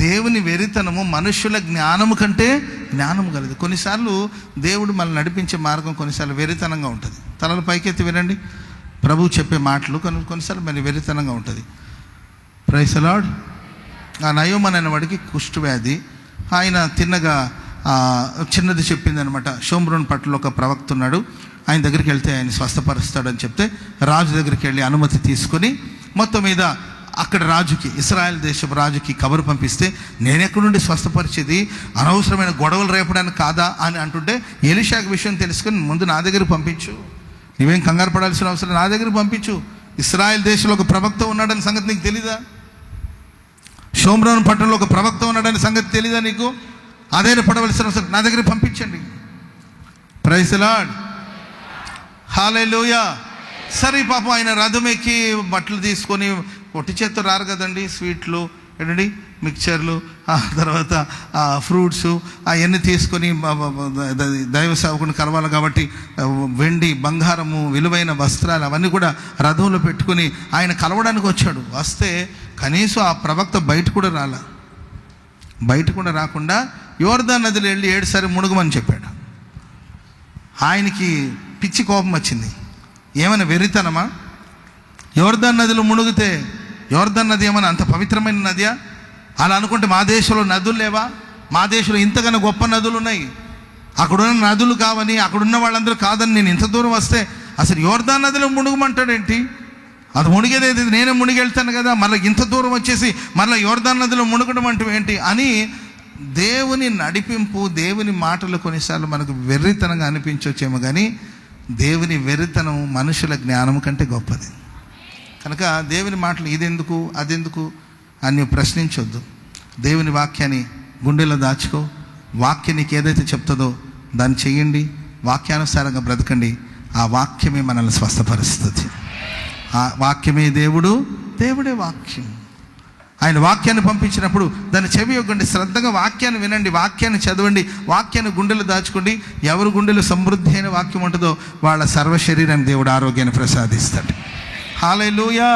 దేవుని వెర్రితనము మనుషుల జ్ఞానము కంటే జ్ఞానము కలదు. కొన్నిసార్లు దేవుడు మనల్ని నడిపించే మార్గం కొన్నిసార్లు వెర్రితనంగా ఉంటుంది. తలలు పైకెత్తి వినండి. ప్రభువు చెప్పే మాటలు కొన్నిసార్లు మరి వెర్రితనంగా ఉంటుంది. Praise the lord. ఆ నయోమన్ అనే వాడికి కుష్ఠవ్యాధి. ఆయన తిన్నగా చిన్నది చెప్పింది అనమాట. షోమ్రోన్ పట్టణంలో ఒక ప్రవక్త ఉన్నాడు, ఆయన దగ్గరికి వెళ్తే ఆయన స్వస్థపరుస్తాడని చెప్తే రాజు దగ్గరికి వెళ్ళి అనుమతి తీసుకొని మొత్తం మీద అక్కడ రాజుకి, ఇశ్రాయేల్ దేశపు రాజుకి కబురు పంపిస్తే, నేనెక్కడి నుండి స్వస్థపరిచేది, అనవసరమైన గొడవలు రేపడానికి కాదా అని అంటుంటే, ఎలీషాకి విషయం తెలుసుకొని ముందు నా దగ్గర పంపించు, నువ్వేం కంగారు పడాల్సిన అవసరం, నా దగ్గర పంపించు. ఇశ్రాయేల్ దేశంలో ఒక ప్రవక్త ఉన్నాడని సంగతి నీకు తెలీదా? షోమ్రోన్ పట్టణంలో ఒక ప్రవక్త ఉన్నాడని సంగతి తెలీదా నీకు? ఆధారపడవలసిన అవసరం, నా దగ్గర పంపించండి. Praise the lord. హల్లెలూయా. సరే, పాపం ఆయన రథం ఎక్కి బట్టలు తీసుకొని, ఒట్టి చేత్తో రారు కదండి, స్వీట్లు ఏంటండి, మిక్చర్లు, ఆ తర్వాత ఫ్రూట్స్ అవన్నీ తీసుకొని దైవ సేవకుని కలవాలి కాబట్టి వెండి బంగారము విలువైన వస్త్రాలు అవన్నీ కూడా రథంలో పెట్టుకుని ఆయన కలవడానికి వచ్చాడు. వస్తే కనీసం ఆ ప్రవక్త బయట కూడా రాకుండా యోర్దాను నదిలో వెళ్ళి 7 సార్లు మునుగమని చెప్పాడు. ఆయనకి పిచ్చి కోపం వచ్చింది. ఏమైనా వెర్రితనమా? యోర్దాను నదిలో మునిగితే, యోర్దాను నది ఏమైనా అంత పవిత్రమైన నదియా? అలా అనుకుంటే మా దేశంలో నదులు లేవా? మా దేశంలో ఇంతకన్నా గొప్ప నదులు ఉన్నాయి. అక్కడున్న నదులు కావని, అక్కడున్న వాళ్ళందరూ కాదని నేను ఇంత దూరం వస్తే అసలు యోర్దాను నదిలో మునుగమంటాడేంటి? అది మునిగేది నేనే మునిగెళ్తాను కదా, మళ్ళీ ఇంత దూరం వచ్చేసి మళ్ళీ యోర్దాను నదిలో మునగడం అంటే ఏంటి అని దేవుని నడిపింపు, దేవుని మాటలు కొన్నిసార్లు మనకు వెర్రితనంగా అనిపించవచ్చేమో, కానీ దేవుని వెర్రితనం మనుషుల జ్ఞానం కంటే గొప్పది. కనుక దేవుని మాటలు ఇదెందుకు అదెందుకు అని ప్రశ్నించొద్దు. దేవుని వాక్యాన్ని గుండెలో దాచుకో. వాక్యం నీకు ఏదైతే చెప్తుందో దాన్ని చెయ్యండి, వాక్యానుసారంగా బ్రతకండి. ఆ వాక్యమే మనల్ని స్వస్థపరుస్తుంది. ఆ వాక్యమే దేవుడు, దేవుడే వాక్యం. ఆయన వాక్యాన్ని పంపించినప్పుడు దాన్ని చెవి యొగ్గండి, శ్రద్ధగా వాక్యాన్ని వినండి, వాక్యాన్ని చదవండి, వాక్యాన్ని గుండెలు దాచుకోండి. ఎవరి గుండెలు సమృద్ధి అయిన వాక్యం ఉంటుందో వాళ్ళ సర్వ శరీరాన్ని దేవుడు ఆరోగ్యాన్ని ప్రసాదిస్తాడు. హల్లెలూయా.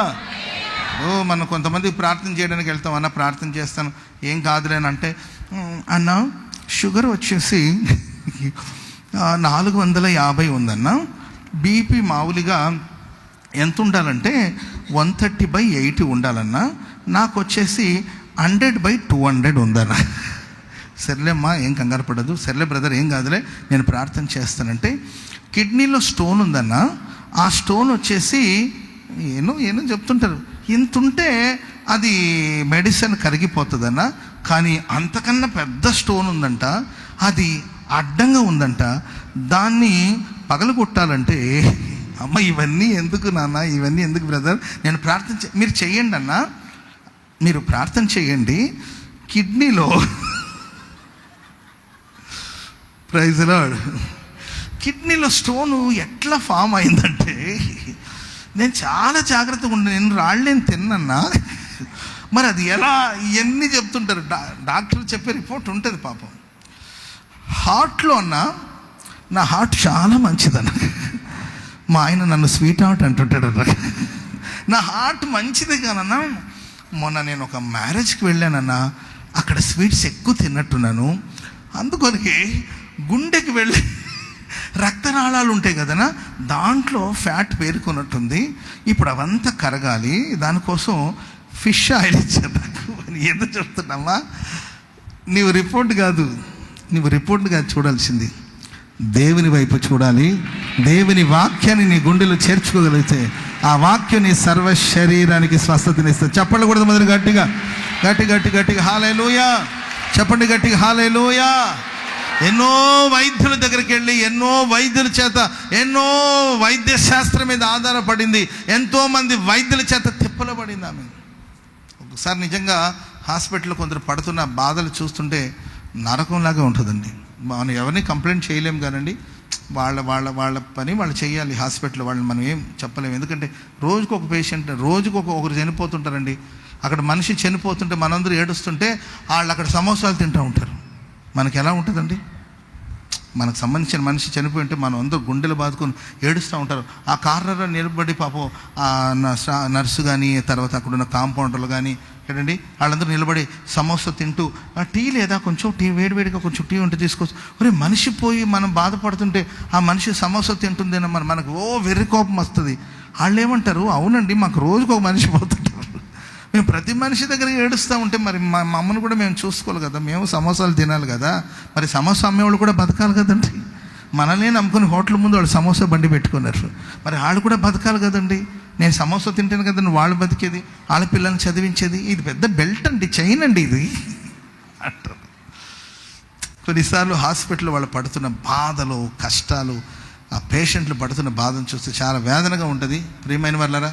మనం కొంతమంది ప్రార్థన చేయడానికి వెళ్తాం, అన్న ప్రార్థన చేస్తాను ఏం కాదులేనంటే, అన్న షుగర్ వచ్చేసి 450 ఉందన్న, బీపీ మామూలుగా ఎంత ఉండాలంటే 130/80 ఉండాలన్నా, నాకు వచ్చేసి 100/200 ఉందన్న. సర్లేమ్మా ఏం కంగారు పడదు, సర్లే బ్రదర్ ఏం కాదులే నేను ప్రార్థన చేస్తానంటే, కిడ్నీలో స్టోన్ ఉందన్న, ఆ స్టోన్ వచ్చేసి ఏనో చెప్తుంటారు, ఇంత ఉంటే అది మెడిసిన్ కరిగిపోతుందన్న, కానీ అంతకన్నా పెద్ద స్టోన్ ఉందంట, అది అడ్డంగా ఉందంట, దాన్ని పగలగొట్టాలంటే అమ్మ ఇవన్నీ ఎందుకు నాన్న, ఇవన్నీ ఎందుకు బ్రదర్, నేను ప్రార్థన మీరు చెయ్యండి అన్న, మీరు ప్రార్థన చేయండి, కిడ్నీలో ప్రైజ్ లార్డ్, కిడ్నీలో స్టోను ఎట్లా ఫామ్ అయిందంటే నేను చాలా జాగ్రత్తగా ఉండే, నేను రాళ్ళేం తిన్నన్నా, మరి అది ఎలా, ఇవన్నీ చెప్తుంటారు. డాక్టర్ చెప్పే రిపోర్ట్ ఉంటుంది పాపం. హార్ట్లో అన్న, నా హార్ట్ చాలా మంచిదన్న, మా ఆయన నన్ను స్వీట్ హార్ట్ అంటుంటాడు, నా హార్ట్ మంచిదే కానన్నా, మొన్న నేను ఒక మ్యారేజ్కి వెళ్ళానన్నా, అక్కడ స్వీట్స్ ఎక్కువ తిన్నట్టున్నాను, అందుకొనికి గుండెకి వెళ్ళి రక్తనాళాలు ఉంటాయి కదనా, దాంట్లో ఫ్యాట్ పేరుకున్నట్టుంది, ఇప్పుడు అవంతా కరగాలి, దానికోసం ఫిష్ ఆయిల్ ఇచ్చారు నాకు. ఎందుకు చెప్తున్నామా, నీవు రిపోర్ట్ కాదు చూడాల్సింది దేవుని వైపు చూడాలి. దేవుని వాక్యాన్ని నీ గుండెలో చేర్చుకోగలిగితే ఆ వాక్యం నీ సర్వ శరీరానికి స్వస్థతనిస్తుంది. చెప్పండి కూడా మొదలు గట్టిగా గట్టిగా హల్లెలూయా చెప్పండి, గట్టిగా హల్లెలూయా. ఎన్నో వైద్యుల దగ్గరికి వెళ్ళి, ఎన్నో వైద్యుల చేత, ఎన్నో వైద్య శాస్త్రం మీద ఆధారపడింది, ఎంతోమంది వైద్యుల చేత తిప్పలబడింది ఆమె. ఒకసారి నిజంగా హాస్పిటల్లో కొందరు పడుతున్న బాధలు చూస్తుంటే నరకంలాగా ఉంటుందండి. మనం ఎవరిని కంప్లైంట్ చేయలేం కానండి, వాళ్ళ పని వాళ్ళు చేయాలి. హాస్పిటల్ వాళ్ళని మనం ఏం చెప్పలేము, ఎందుకంటే రోజుకు ఒక పేషెంట్, రోజుకు ఒకరు చనిపోతుంటారండి. అక్కడ మనిషి చనిపోతుంటే మనందరూ ఏడుస్తుంటే వాళ్ళు అక్కడ సమోసాలు తింటూ ఉంటారు. మనకి ఎలా ఉంటుందండి, మనకు సంబంధించిన మనిషి చనిపోయి ఉంటే మనం అందరూ గుండెలు బాదుకొని ఏడుస్తూ ఉంటారు. ఆ కార్నర్లో నిలబడి పాపం ఆ నర్సు కానీ, తర్వాత అక్కడ ఉన్న కాంపౌండర్లు కానీ ఏంటండి, వాళ్ళందరూ నిలబడి సమోసా తింటూ, టీ లేదా కొంచెం టీ, వేడివేడిగా కొంచెం టీ ఉంటే తీసుకోవచ్చు. ఒరే మనిషి పోయి మనం బాధపడుతుంటే ఆ మనిషి సమోసా తింటుందేమో మనకు వెర్రి కోపం వస్తుంది. వాళ్ళు ఏమంటారు, అవునండి మాకు రోజుకు ఒక మనిషి పోతుంటారు, మేము ప్రతి మనిషి దగ్గర ఏడుస్తూ ఉంటే మరి మా అమ్మను కూడా మేము చూసుకోవాలి కదా, మేము సమోసాలు తినాలి కదా, మరి సమోసా అమ్మేవాళ్ళు కూడా బతకాలి కదండి. మనల్ని నమ్ముకుని హోటల్ ముందు వాళ్ళు సమోసా బండి పెట్టుకున్నారు, మరి వాళ్ళు కూడా బతకాలి కదండి. నేను సమోసా తింటాను కదండి వాళ్ళు బతికేది, వాళ్ళ పిల్లల్ని చదివించేది, ఇది పెద్ద బెల్ట్ అండి, చైన్ అండి ఇది అంటారు. కొన్నిసార్లు హాస్పిటల్ వాళ్ళు పడుతున్న బాధలు, కష్టాలు, ఆ పేషెంట్లు పడుతున్న బాధను చూస్తే చాలా వేదనగా ఉంటుంది. ప్రియమైన వాళ్ళరా,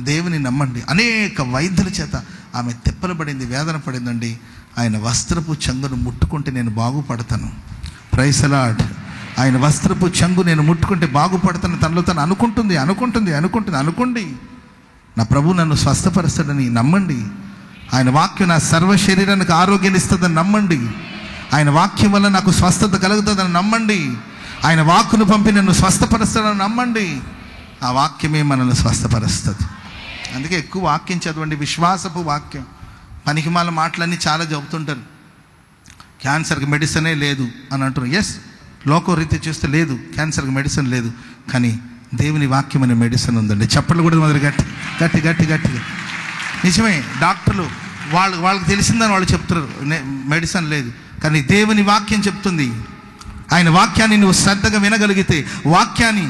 దేవుని నమ్మండి. అనేక వైద్యుల చేత ఆమె తిప్పలబడింది, వేదన పడిందండి. ఆయన వస్త్రపు చెంగును ముట్టుకుంటే నేను బాగుపడతాను. Praise the lord. ఆయన వస్త్రపు చెంగు నేను ముట్టుకుంటే బాగుపడతాను తనలో తను అనుకోండి. నా ప్రభు నన్ను స్వస్థపరుస్తాడని నమ్మండి. ఆయన వాక్యం నా సర్వ శరీరానికి ఆరోగ్యాన్ని ఇస్తుందని నమ్మండి. ఆయన వాక్యం వల్ల నాకు స్వస్థత కలుగుతుందని నమ్మండి. ఆయన వాక్కును పంపి నన్ను స్వస్థపరుస్తాడని నమ్మండి. ఆ వాక్యమే మనల్ని స్వస్థపరుస్తుంది. అందుకే ఎక్కువ వాక్యం చదవండి, విశ్వాసపు వాక్యం. పనికిమాల మాటలన్నీ చాలా చెబుతుంటారు. క్యాన్సర్కి మెడిసినే లేదు అని అంటున్నారు. ఎస్, లోకరీతి చూస్తే లేదు, క్యాన్సర్కి మెడిసిన్ లేదు, కానీ దేవుని వాక్యం అనే మెడిసిన్ ఉందండి. చెప్పలు కూడా మొదలు గట్టిగా నిజమే. డాక్టర్లు వాళ్ళకి తెలిసిందని వాళ్ళు చెప్తారు మెడిసిన్ లేదు, కానీ దేవుని వాక్యం చెప్తుంది. ఆయన వాక్యాన్ని నువ్వు శ్రద్ధగా వినగలిగితే, వాక్యాన్ని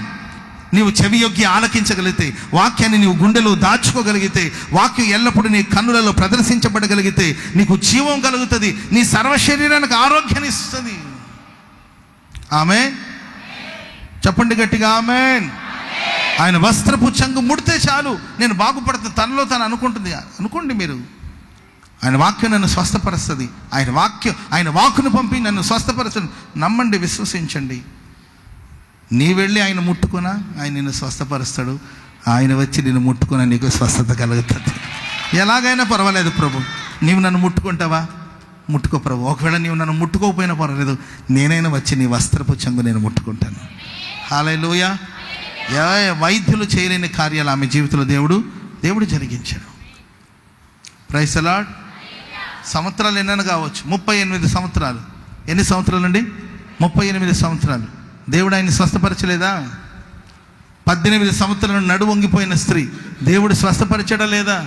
నీవు చెవి యొగ్గి ఆలకించగలిగితే, వాక్యాన్ని నీవు గుండెలో దాచుకోగలిగితే, వాక్యం ఎల్లప్పుడూ నీ కన్నులలో ప్రదర్శించబడగలిగితే నీకు జీవం కలుగుతుంది, నీ సర్వ శరీరానికి ఆరోగ్యాన్ని ఇస్తుంది. ఆమేన్. చెప్పండి గట్టిగా ఆమేన్. ఆయన వస్త్రపు చంగు ముడితే చాలు నేను బాగుపడుతుంది తనలో తను అనుకుంటుంది. అనుకోండి మీరు, ఆయన వాక్యం నన్ను స్వస్థపరుస్తుంది. ఆయన వాక్కును పంపి నన్ను స్వస్థపరచండి. నమ్మండి, విశ్వసించండి. నీ వెళ్ళి ఆయన ముట్టుకున్నా ఆయన నిన్ను స్వస్థపరుస్తాడు. ఆయన వచ్చి నిన్ను ముట్టుకున్నా నీకు స్వస్థత కలుగుతుంది. ఎలాగైనా పర్వాలేదు ప్రభు, నీవు నన్ను ముట్టుకుంటావా? ముట్టుకో ప్రభు. ఒకవేళ నీవు నన్ను ముట్టుకోకపోయినా పర్వాలేదు, నేనైనా వచ్చి నీ వస్త్రపు చంగు నేను ముట్టుకుంటాను. హల్లెలూయా. వైద్యులు చేయలేని కార్యాలు ఆమె జీవితంలో దేవుడు జరిగించాడు. Praise the lord. సంవత్సరాలు ఎన్నైనా కావచ్చు, 38 సంవత్సరాలు. ఎన్ని సంవత్సరాలు అండి? 38 సంవత్సరాలు. దేవుడు ఆయన్ని స్వస్థపరచలేదా? 18 సంవత్సరాల నడు వంగిపోయిన స్త్రీ దేవుడు స్వస్థపరిచడా లేదా?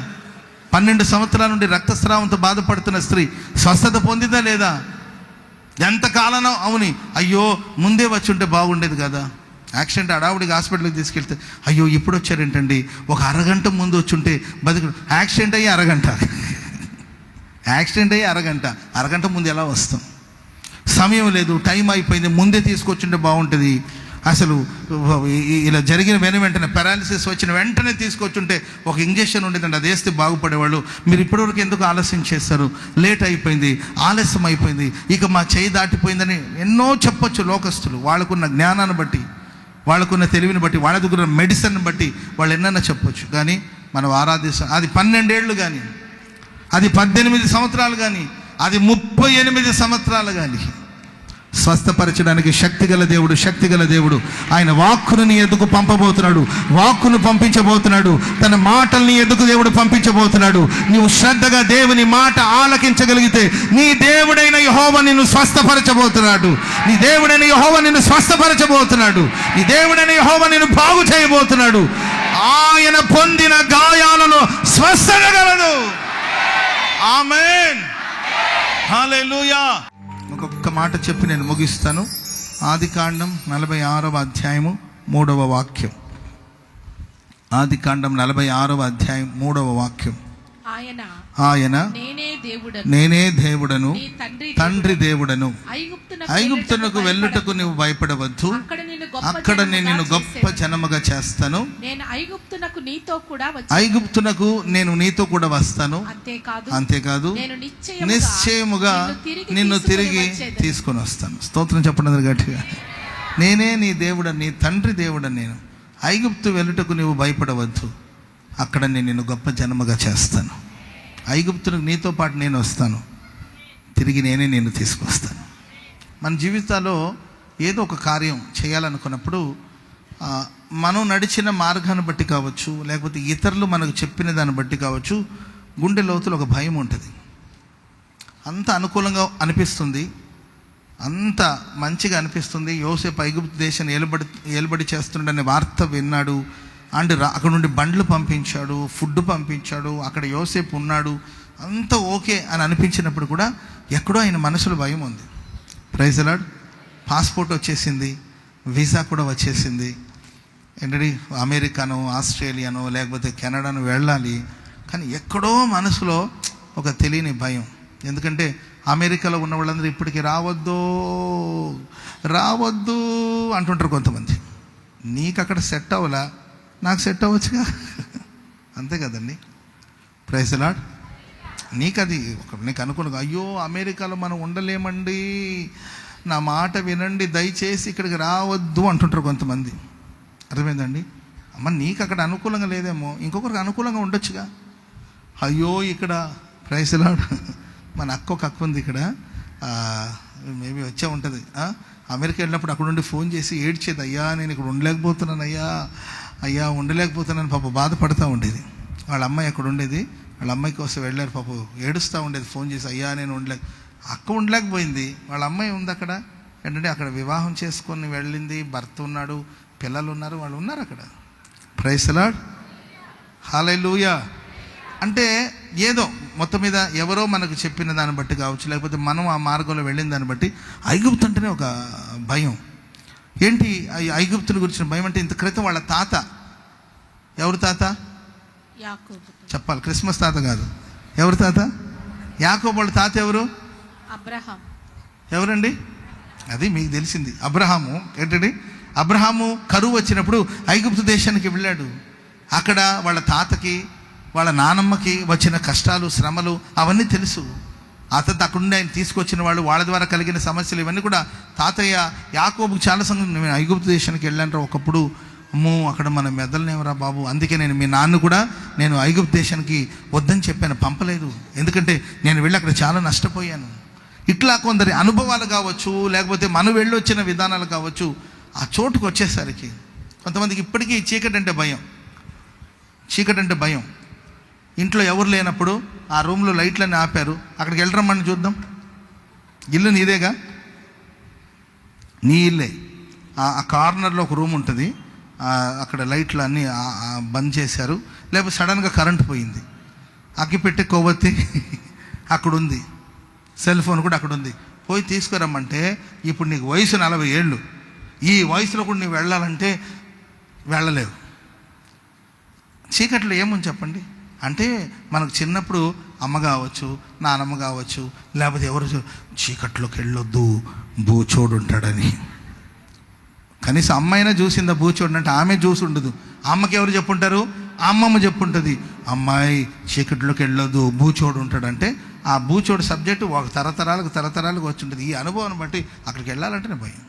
12 సంవత్సరాల నుండి రక్తస్రావంతో బాధపడుతున్న స్త్రీ స్వస్థత పొందిందా లేదా? ఎంతకాలం అవుని, అయ్యో ముందే వచ్చి ఉంటే బాగుండేది కదా. యాక్సిడెంట్ అడావుడికి హాస్పిటల్కి తీసుకెళ్తే, అయ్యో ఇప్పుడు వచ్చారేంటండి, ఒక అరగంట ముందు వచ్చి ఉంటే బతుకు. యాక్సిడెంట్ అయ్యి అరగంట ముందు ఎలా వస్తాం? సమయం లేదు, టైం అయిపోయింది, ముందే తీసుకొచ్చుంటే బాగుంటుంది. అసలు ఇలా జరిగిన వెంటనే పారాలిసిస్ వచ్చిన వెంటనే తీసుకొచ్చుంటే ఒక ఇంజెక్షన్ ఉండేదండి, అది వేస్తే బాగుపడేవాళ్ళు. మీరు ఇప్పటివరకు ఎందుకు ఆలస్యం చేస్తారు? లేట్ అయిపోయింది, ఆలస్యం అయిపోయింది, ఇక మా చేయి దాటిపోయిందని ఎన్నో చెప్పొచ్చు లోకస్తులు. వాళ్ళకున్న జ్ఞానాన్ని బట్టి, వాళ్ళకున్న తెలివిని బట్టి, వాళ్ళ దగ్గర మెడిసిన్ బట్టి వాళ్ళు ఎన్నైనా చెప్పొచ్చు. కానీ మనం ఆరాధిస్తాం. అది 12 ఏళ్ళు కానీ, అది 18 సంవత్సరాలు కానీ, అది 38 సంవత్సరాలు కానీ, స్వస్థపరచడానికి శక్తిగల దేవుడు ఆయన వాక్కును నీ ఎద్దుకు పంపబోతున్నాడు. వాక్కును పంపించబోతున్నాడు. తన మాటల్ని ఎద్దుకు దేవుడు పంపించబోతున్నాడు. నీవు శ్రద్ధగా దేవుని మాట ఆలకించగలిగితే నీ దేవుడైన యెహోవా నిన్ను స్వస్థపరచబోతున్నాడు. నీ దేవుడైన యెహోవా నిన్ను స్వస్థపరచబోతున్నాడు. నీ దేవుడైన యెహోవా నిన్ను బాగు చేయబోతున్నాడు. ఆయన పొందిన గాయాలను స్వస్థగలదు. ఆమేన్. హల్లెలూయా. ఒక్కొక్క మాట చెప్పి నేను ముగిస్తాను. ఆదికాండం 46వ అధ్యాయము 3వ వాక్యం. ఆదికాండం 46వ అధ్యాయం 3వ వాక్యం. ఆయన నేనే దేవుడను, తండ్రి దేవుడను. ఐగుప్తునకు వెళ్ళుటకు నువ్వు భయపడవద్దు, అక్కడ నేను నిన్ను గొప్ప జనముగా చేస్తాను. ఐగుప్తునకు నేను నీతో కూడా వస్తాను. అంతేకాదు నిశ్చయముగా నిన్ను తిరిగి తీసుకొని వస్తాను. స్తోత్రం చెప్పండి గట్టిగా. నేనే నీ దేవుడని, నీ తండ్రి దేవుడని నేను. ఐగుప్తు వెళ్ళుటకు నువ్వు భయపడవద్దు, అక్కడ నేను నిన్ను గొప్ప జనముగా చేస్తాను. ఐగుప్తునకు నీతో పాటు నేను వస్తాను, తిరిగి నేనే నిన్ను తీసుకొస్తాను. మన జీవితాల్లో ఏదో ఒక కార్యం చేయాలనుకున్నప్పుడు మనం నడిచిన మార్గాన్ని బట్టి కావచ్చు, లేకపోతే ఇతరులు మనకు చెప్పిన దాన్ని బట్టి కావచ్చు, గుండె లోతులో ఒక భయం ఉంటుంది. అంత అనుకూలంగా అనిపిస్తుంది, అంత మంచిగా అనిపిస్తుంది. యోసేపు ఐగుప్తు దేశాన్ని ఏలుబడి చేస్తుండనే వార్త విన్నాడు. అండ్ అక్కడ నుండి బండ్లు పంపించాడు, ఫుడ్ పంపించాడు, అక్కడ యోసేపు ఉన్నాడు, అంత ఓకే అని అనిపించినప్పుడు కూడా ఎక్కడో ఆయన మనసులో భయం ఉంది. Praise the lord. పాస్పోర్ట్ వచ్చేసింది, వీసా కూడా వచ్చేసింది. ఏంటంటే అమెరికానో, ఆస్ట్రేలియానో, లేకపోతే కెనడానో వెళ్ళాలి. కానీ ఎక్కడో మనసులో ఒక తెలియని భయం. ఎందుకంటే అమెరికాలో ఉన్న వాళ్ళందరూ ఇప్పటికీ రావద్దు అంటుంటారు కొంతమంది. నీకు అక్కడ సెట్ అవ్వలా, నాకు సెట్ అవ్వచ్చుగా, అంతే కదండి. Praise the lord. నీకు అది నీకు అనుకున్నా, అయ్యో అమెరికాలో మనం ఉండలేమండి, నా మాట వినండి, దయచేసి ఇక్కడికి రావద్దు అంటుంటారు కొంతమంది. అర్థమైందండి? అమ్మ నీకు అక్కడ అనుకూలంగా లేదేమో, ఇంకొకరికి అనుకూలంగా ఉండొచ్చుగా. అయ్యో ఇక్కడ ప్రైజ్ ది లార్డ్. మన ఒక అక్క ఉంది ఇక్కడ, మేబీ వచ్చే ఉంటుంది. అమెరికా వెళ్ళినప్పుడు అక్కడ నుండి ఫోన్ చేసి ఏడ్చేది, అయ్యా నేను ఇక్కడ ఉండలేకపోతున్నాను, అయ్యా ఉండలేకపోతున్నాను పాప బాధపడుతూ ఉండేది. వాళ్ళ అమ్మాయి అక్కడ ఉండేది, వాళ్ళ అమ్మాయి కోసం వెళ్ళారు, పాప ఏడుస్తూ ఉండేది ఫోన్ చేసి, అయ్యా నేను అక్క ఉండలేకపోయింది. వాళ్ళ అమ్మాయి ఉంది అక్కడ. ఏంటంటే అక్కడ వివాహం చేసుకొని వెళ్ళింది, భర్త ఉన్నాడు, పిల్లలు ఉన్నారు, వాళ్ళు ఉన్నారు అక్కడ. Praise the lord. హల్లెలూయా. అంటే ఏదో మొత్తం మీద ఎవరో మనకు చెప్పిన దాన్ని బట్టి కావచ్చు, లేకపోతే మనం ఆ మార్గంలో వెళ్ళిన దాన్ని బట్టి ఐగుప్తు అంటేనే ఒక భయం. ఏంటి ఐగుప్తుని గురించిన భయం అంటే, ఇంత క్రితం వాళ్ళ తాత, ఎవరు తాత యాకోబు, చెప్పాలి, క్రిస్మస్ తాత కాదు, ఎవరు తాత? యాకోబు వాళ్ళ తాత ఎవరు? అబ్రహాం. ఎవరండి? అది మీకు తెలిసింది, అబ్రహాము. ఏంటండి? అబ్రహాము కరువు వచ్చినప్పుడు ఐగుప్తు దేశానికి వెళ్ళాడు. అక్కడ వాళ్ళ తాతకి వాళ్ళ నానమ్మకి వచ్చిన కష్టాలు, శ్రమలు అవన్నీ తెలుసు. అతను అక్కడుండి ఆయన తీసుకొచ్చిన వాళ్ళు, వాళ్ళ ద్వారా కలిగిన సమస్యలు ఇవన్నీ కూడా తాతయ్య యాకోబుకి చాలా సంగతి. నేను ఐగుప్తు దేశానికి వెళ్ళాను ఒకప్పుడు, అమ్మో అక్కడ మన మెదలనేవరా బాబు, అందుకే నేను మీ నాన్న కూడా నేను ఐగుప్తు దేశానికి వద్దని చెప్పాను, పంపలేదు, ఎందుకంటే నేను వెళ్ళి అక్కడ చాలా నష్టపోయాను. ఇట్లా కొందరి అనుభవాలు కావచ్చు, లేకపోతే మనం వెళ్ళొచ్చిన విధానాలు కావచ్చు, ఆ చోటుకు వచ్చేసరికి కొంతమందికి ఇప్పటికీ చీకటి అంటే భయం. చీకటి అంటే భయం. ఇంట్లో ఎవరు లేనప్పుడు ఆ రూమ్లో లైట్లన్నీ ఆపారు, అక్కడికి వెళ్ళరమ్మని చూద్దాం. ఇల్లు నీదేగా, నీ ఇల్లే. ఆ కార్నర్లో ఒక రూమ్ ఉంటుంది, అక్కడ లైట్లు అన్నీ బంద్ చేశారు. లేకపోతే సడన్గా కరెంట్ పోయింది, అగ్గిపెట్టె కొవ్వొత్తి అక్కడ ఉంది, సెల్ ఫోన్ కూడా అక్కడ ఉంది, పోయి తీసుకురమ్మంటే ఇప్పుడు నీకు వయసు 40 ఏళ్ళు, ఈ వయసులో కూడా నువ్వు వెళ్ళాలంటే వెళ్ళలేవు. చీకట్లో ఏముంది చెప్పండి? అంటే మనకు చిన్నప్పుడు అమ్మ కావచ్చు, నానమ్మ కావచ్చు, లేకపోతే ఎవరు చీకట్లోకి వెళ్ళొద్దు బూచోడు ఉంటాడని. కనీసం అమ్మైనా చూసిందా బూచోడు అంటే? ఆమె చూసి ఉండదు. అమ్మకి ఎవరు చెప్పుంటారు? అమ్మమ్మ చెప్పుంటుంది, అమ్మాయి చీకట్లోకి వెళ్ళొద్దు బూచోడు ఉంటాడంటే ఆ బూచోడు సబ్జెక్టు ఒక తరతరాలకు వచ్చి ఉంటుంది. ఈ అనుభవాన్ని బట్టి అక్కడికి వెళ్ళాలంటేనే భయం.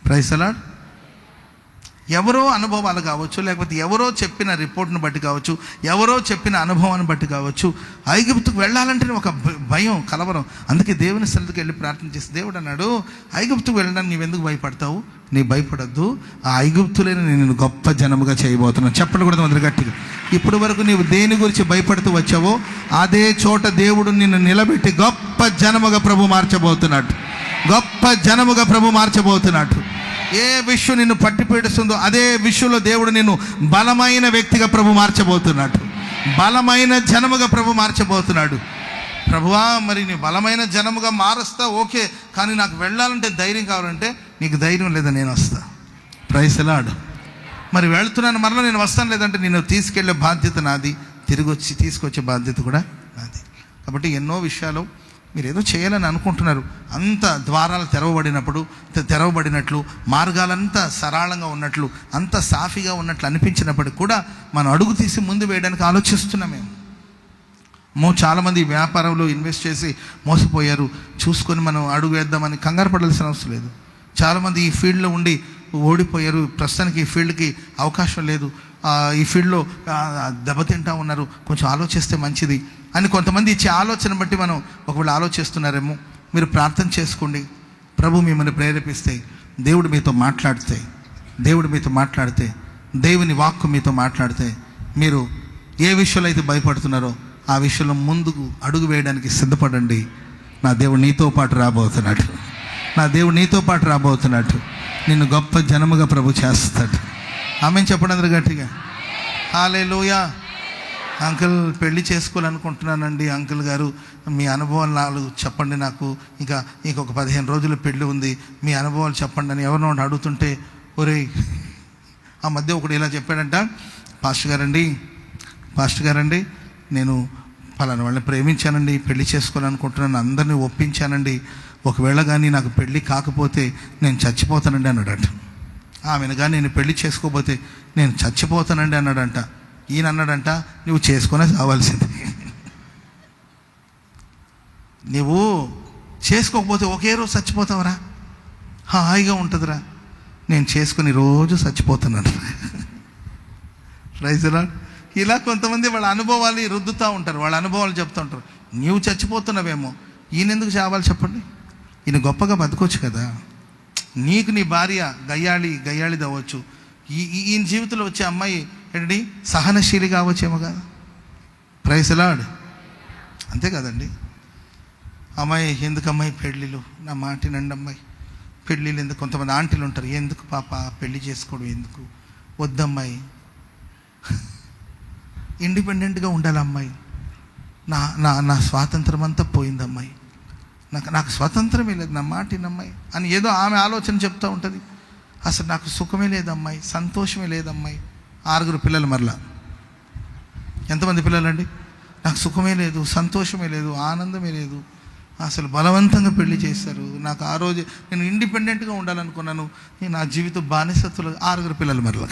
Praise the lord. ఎవరో అనుభవాలు కావచ్చు, లేకపోతే ఎవరో చెప్పిన రిపోర్ట్ని బట్టి కావచ్చు, ఎవరో చెప్పిన అనుభవాన్ని బట్టి కావచ్చు, ఐగుప్తుకు వెళ్ళాలంటేనే ఒక భయం, కలవరం. అందుకే దేవుని సన్నిధికి వెళ్ళి ప్రార్థన చేసి, దేవుడు అన్నాడు, ఐగుప్తుకు వెళ్ళడానికి నీవెందుకు భయపడతావు? నీ భయపడద్దు, ఆ ఐగుప్తులేని నేను గొప్ప జనముగా చేయబోతున్నాను. చెప్పలు కూడా మొదలు గట్టిగా. ఇప్పటి వరకు నీవు దేని గురించి భయపడుతూ వచ్చావో అదే చోట దేవుడు నిన్ను నిలబెట్టి గొప్ప జనముగా ప్రభు మార్చబోతున్నాడు. గొప్ప జనముగా ప్రభు మార్చబోతున్నాడు. ఏ విషయం నిన్ను పట్టి పీడిస్తుందో అదే విషయంలో దేవుడు నిన్ను బలమైన వ్యక్తిగా ప్రభు మార్చబోతున్నాడు. బలమైన జనముగా ప్రభు మార్చబోతున్నాడు. ప్రభువా, మరి నీ బలమైన జనముగా మారుస్తా, ఓకే, కానీ నాకు వెళ్ళాలంటే ధైర్యం కావాలంటే, నీకు ధైర్యం లేదా, నేను వస్తా. Praise the lord. మరి వెళ్తున్నాను, మరలా నేను వస్తాను, లేదంటే నేను తీసుకెళ్లే బాధ్యత నాది, తిరిగి వచ్చి తీసుకొచ్చే బాధ్యత కూడా నాది. కాబట్టి ఎన్నో విషయాలు మీరు ఏదో చేయాలని అనుకుంటున్నారు, అంత ద్వారాలు తెరవబడినట్లు, మార్గాలంతా సరళంగా ఉన్నట్లు, అంత సాఫీగా ఉన్నట్లు అనిపించినప్పటికీ కూడా మనం అడుగు తీసి ముందు వేయడానికి ఆలోచిస్తున్నామేమో. చాలామంది వ్యాపారంలో ఇన్వెస్ట్ చేసి మోసపోయారు. చూసుకొని మనం అడుగు వేద్దామని కంగారు పడాల్సిన అవసరం లేదు. చాలామంది ఈ ఫీల్డ్లో ఉండి ఓడిపోయారు. ప్రస్తుతానికి ఈ ఫీల్డ్కి అవకాశం లేదు, ఈ ఫీల్డ్లో దెబ్బతింటా ఉన్నారు, కొంచెం ఆలోచిస్తే మంచిది అని కొంతమంది ఇచ్చే ఆలోచన బట్టి మనం ఒకవేళ ఆలోచిస్తున్నారేమో. మీరు ప్రార్థన చేసుకోండి. ప్రభు మిమ్మల్ని ప్రేరేపిస్తే, దేవుడు మీతో మాట్లాడితే, దేవుని వాక్కు మీతో మాట్లాడితే, మీరు ఏ విషయంలో అయితే భయపడుతున్నారో ఆ విషయంలో ముందుకు అడుగు వేయడానికి సిద్ధపడండి. నా దేవుడు నీతో పాటు రాబోతున్నాడు. నిన్ను గొప్ప జనముగా ప్రభు చేస్తాడు. ఆమెను చెప్పండి అందరూ గట్టిగా. హల్లెలూయా. అంకుల్, పెళ్లి చేసుకోవాలనుకుంటున్నానండి. అంకుల్ గారు, మీ అనుభవాలు చెప్పండి నాకు, ఇంకా ఇంకొక 15 రోజులు పెళ్ళి ఉంది, మీ అనుభవాలు చెప్పండి అని ఎవరినో అడుగుతుంటే, ఒరేయ్, ఆ మధ్య ఒకడు ఇలా చెప్పాడంట, పాస్టర్ గారండి నేను పలానా వాళ్ళని ప్రేమించానండి, పెళ్లి చేసుకోవాలనుకుంటున్నాను, అందరినీ ఒప్పించానండి, ఒకవేళ కానీ నాకు పెళ్ళి కాకపోతే నేను చచ్చిపోతానండి అన్నాడంట. ఆమెను కానీ నేను పెళ్లి చేసుకోకపోతే నేను చచ్చిపోతానండి అన్నాడంట. ఈయన అన్నాడంట, నువ్వు చేసుకునే కావాల్సింది, నువ్వు చేసుకోకపోతే ఒకే రోజు చచ్చిపోతావురా, హాయిగా ఉంటుందిరా, నేను చేసుకుని రోజు చచ్చిపోతున్నాను. Praise the lord. ఇలా కొంతమంది వాళ్ళ అనుభవాలు రుద్దుతూ ఉంటారు, వాళ్ళ అనుభవాలు చెప్తూ ఉంటారు. నీవు చచ్చిపోతున్నావేమో, ఈయన ఎందుకు చావాలి చెప్పండి? ఈయన గొప్పగా బతకొచ్చు కదా. నీకు నీ భార్య గయ్యాళిది అవ్వచ్చు, ఈయన జీవితంలో వచ్చే అమ్మాయి ఏంటి సహనశీలి కావచ్చేమో కదా. Praise the lord. అంతే కదండి. అమ్మాయి ఎందుకు అమ్మాయి పెళ్ళిళ్ళు, నా మాటినండి అమ్మాయి, పెళ్ళిళ్ళు ఎందుకు? కొంతమంది ఆంటీలు ఉంటారు, ఎందుకు పాప పెళ్లి చేసుకోవడం ఎందుకు, వద్దమ్మాయి, ఇండిపెండెంట్గా ఉండాలి అమ్మాయి, నా స్వాతంత్రం అంతా పోయింది అమ్మాయి, నాకు స్వతంత్రమే లేదు, నా మాటినమ్మాయి అని ఏదో ఆమె ఆలోచన చెప్తూ ఉంటుంది. అసలు నాకు సుఖమే లేదమ్మాయి, సంతోషమే లేదమ్మాయి. 6 పిల్లలు మరలా. ఎంతమంది పిల్లలండి? నాకు సుఖమే లేదు, సంతోషమే లేదు, ఆనందమే లేదు. అసలు బలవంతంగా పెళ్లి చేశారు. నాకు ఆ రోజు నేను ఇండిపెండెంట్గా ఉండాలనుకున్నాను. నా జీవితం బానిసత్తులు. 6 పిల్లలు మరలా.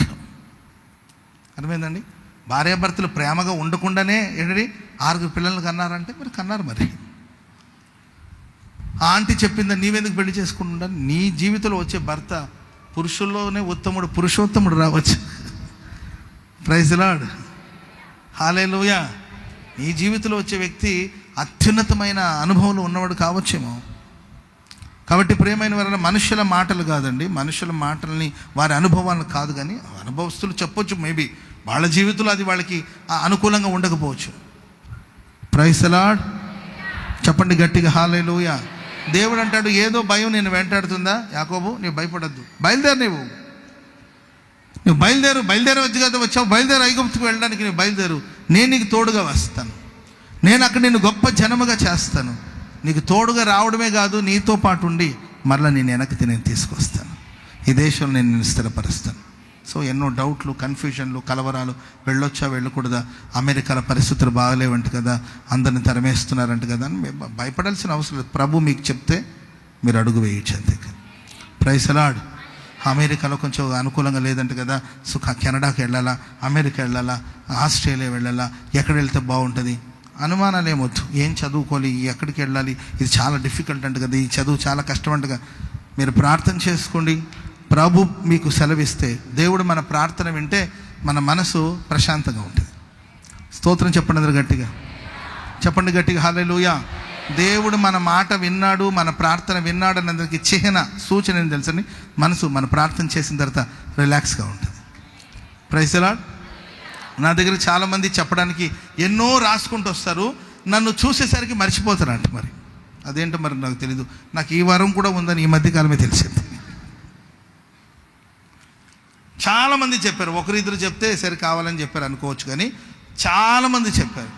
అర్థమైందండి? భార్యాభర్తలు ప్రేమగా ఉండకుండానే ఏంటండి 6 పిల్లలు కన్నారంటే మరి కన్నారు. మరి ఆంటీ చెప్పిందా నీవెందుకు పెళ్లి చేసుకుంటా? నీ జీవితంలో వచ్చే భర్త పురుషుల్లోనే ఉత్తముడు, పురుషోత్తముడు రావచ్చు. ప్రైజ్ లార్డ్, హల్లెలూయా. నీ జీవితంలో వచ్చే వ్యక్తి అత్యున్నతమైన అనుభవంలో ఉన్నవాడు కావచ్చేమో. కాబట్టి ప్రియమైన వారైన మనుషుల మాటలు కాదండి, మనుషుల మాటల్ని వారి అనుభవాలను కాదు, కానీ అనుభవస్తులు చెప్పొచ్చు. మేబీ వాళ్ళ జీవితంలో అది వాళ్ళకి అనుకూలంగా ఉండకపోవచ్చు. ప్రైజ్ లార్డ్, చెప్పండి గట్టిగా హల్లెలూయా. దేవుడు అంటాడు, ఏదో భయం నేను వెంటాడుతుందా యాకోబు, నీవు భయపడద్దు, బయలుదేరు. నువ్వు బయలుదేరు వచ్చి కదా వచ్చావు, బయలుదేరు, ఐగుప్తుకు వెళ్ళడానికి నువ్వు బయలుదేరు. నేను నీకు తోడుగా వస్తాను. నేను అక్కడ నిన్ను గొప్ప జనముగా చేస్తాను. నీకు తోడుగా రావడమే కాదు, నీతో పాటు ఉండి మరలా నేను వెనక్కి నేను తీసుకొస్తాను. ఈ దేశంలో నేను నిన్ను స్థిరపరుస్తాను. సో ఎన్నో డౌట్లు, కన్ఫ్యూజన్లు, కలవరాలు, వెళ్ళొచ్చా వెళ్ళకూడదా, అమెరికాలో పరిస్థితులు బాగలేవంట కదా, అందరిని తరిమేస్తున్నారంట కదా అని భయపడాల్సిన అవసరం లేదు. ప్రభు మీకు చెప్తే మీరు అడుగు వేయచ్చు అంతే. Praise lord. అమెరికాలో కొంచెం అనుకూలంగా లేదంట కదా, సో కెనడాకి వెళ్ళాలా, అమెరికా వెళ్ళాలా, ఆస్ట్రేలియా వెళ్ళాలా, ఎక్కడ వెళ్తే బాగుంటుంది, అనుమానాలు ఏమొద్దు. ఏం చదువుకోవాలి, ఎక్కడికి వెళ్ళాలి, ఇది చాలా డిఫికల్ట్ అంట కదా, ఈ చదువు చాలా కష్టం అంటగా. మీరు ప్రార్థన చేసుకోండి. ప్రభు మీకు సెలవిస్తే, దేవుడు మన ప్రార్థన వింటే మన మనసు ప్రశాంతంగా ఉంటుంది. స్తోత్రం చెప్పండి అందరూ గట్టిగా, చెప్పండి గట్టిగా హల్లెలూయా. దేవుడు మన మాట విన్నాడు, మన ప్రార్థన విన్నాడు అన్నదానికి చిహ్న సూచన ఏం తెలుసండి, మనసు మన ప్రార్థన చేసిన తర్వాత రిలాక్స్గా ఉంటుంది. Praise the lord. నా దగ్గర చాలామంది చెప్పడానికి ఎన్నో రాసుకుంటూ వస్తారు, నన్ను చూసేసరికి మర్చిపోతారంట. మరి అదేంటో మరి నాకు తెలీదు. నాకు ఈ వారం కూడా ఉందని ఈ మధ్యకాలమే తెలిసింది. చాలామంది చెప్పారు, ఒకరిద్దరు చెప్తే సరే కావాలని చెప్పారు అనుకోవచ్చు, కానీ చాలామంది చెప్పారు.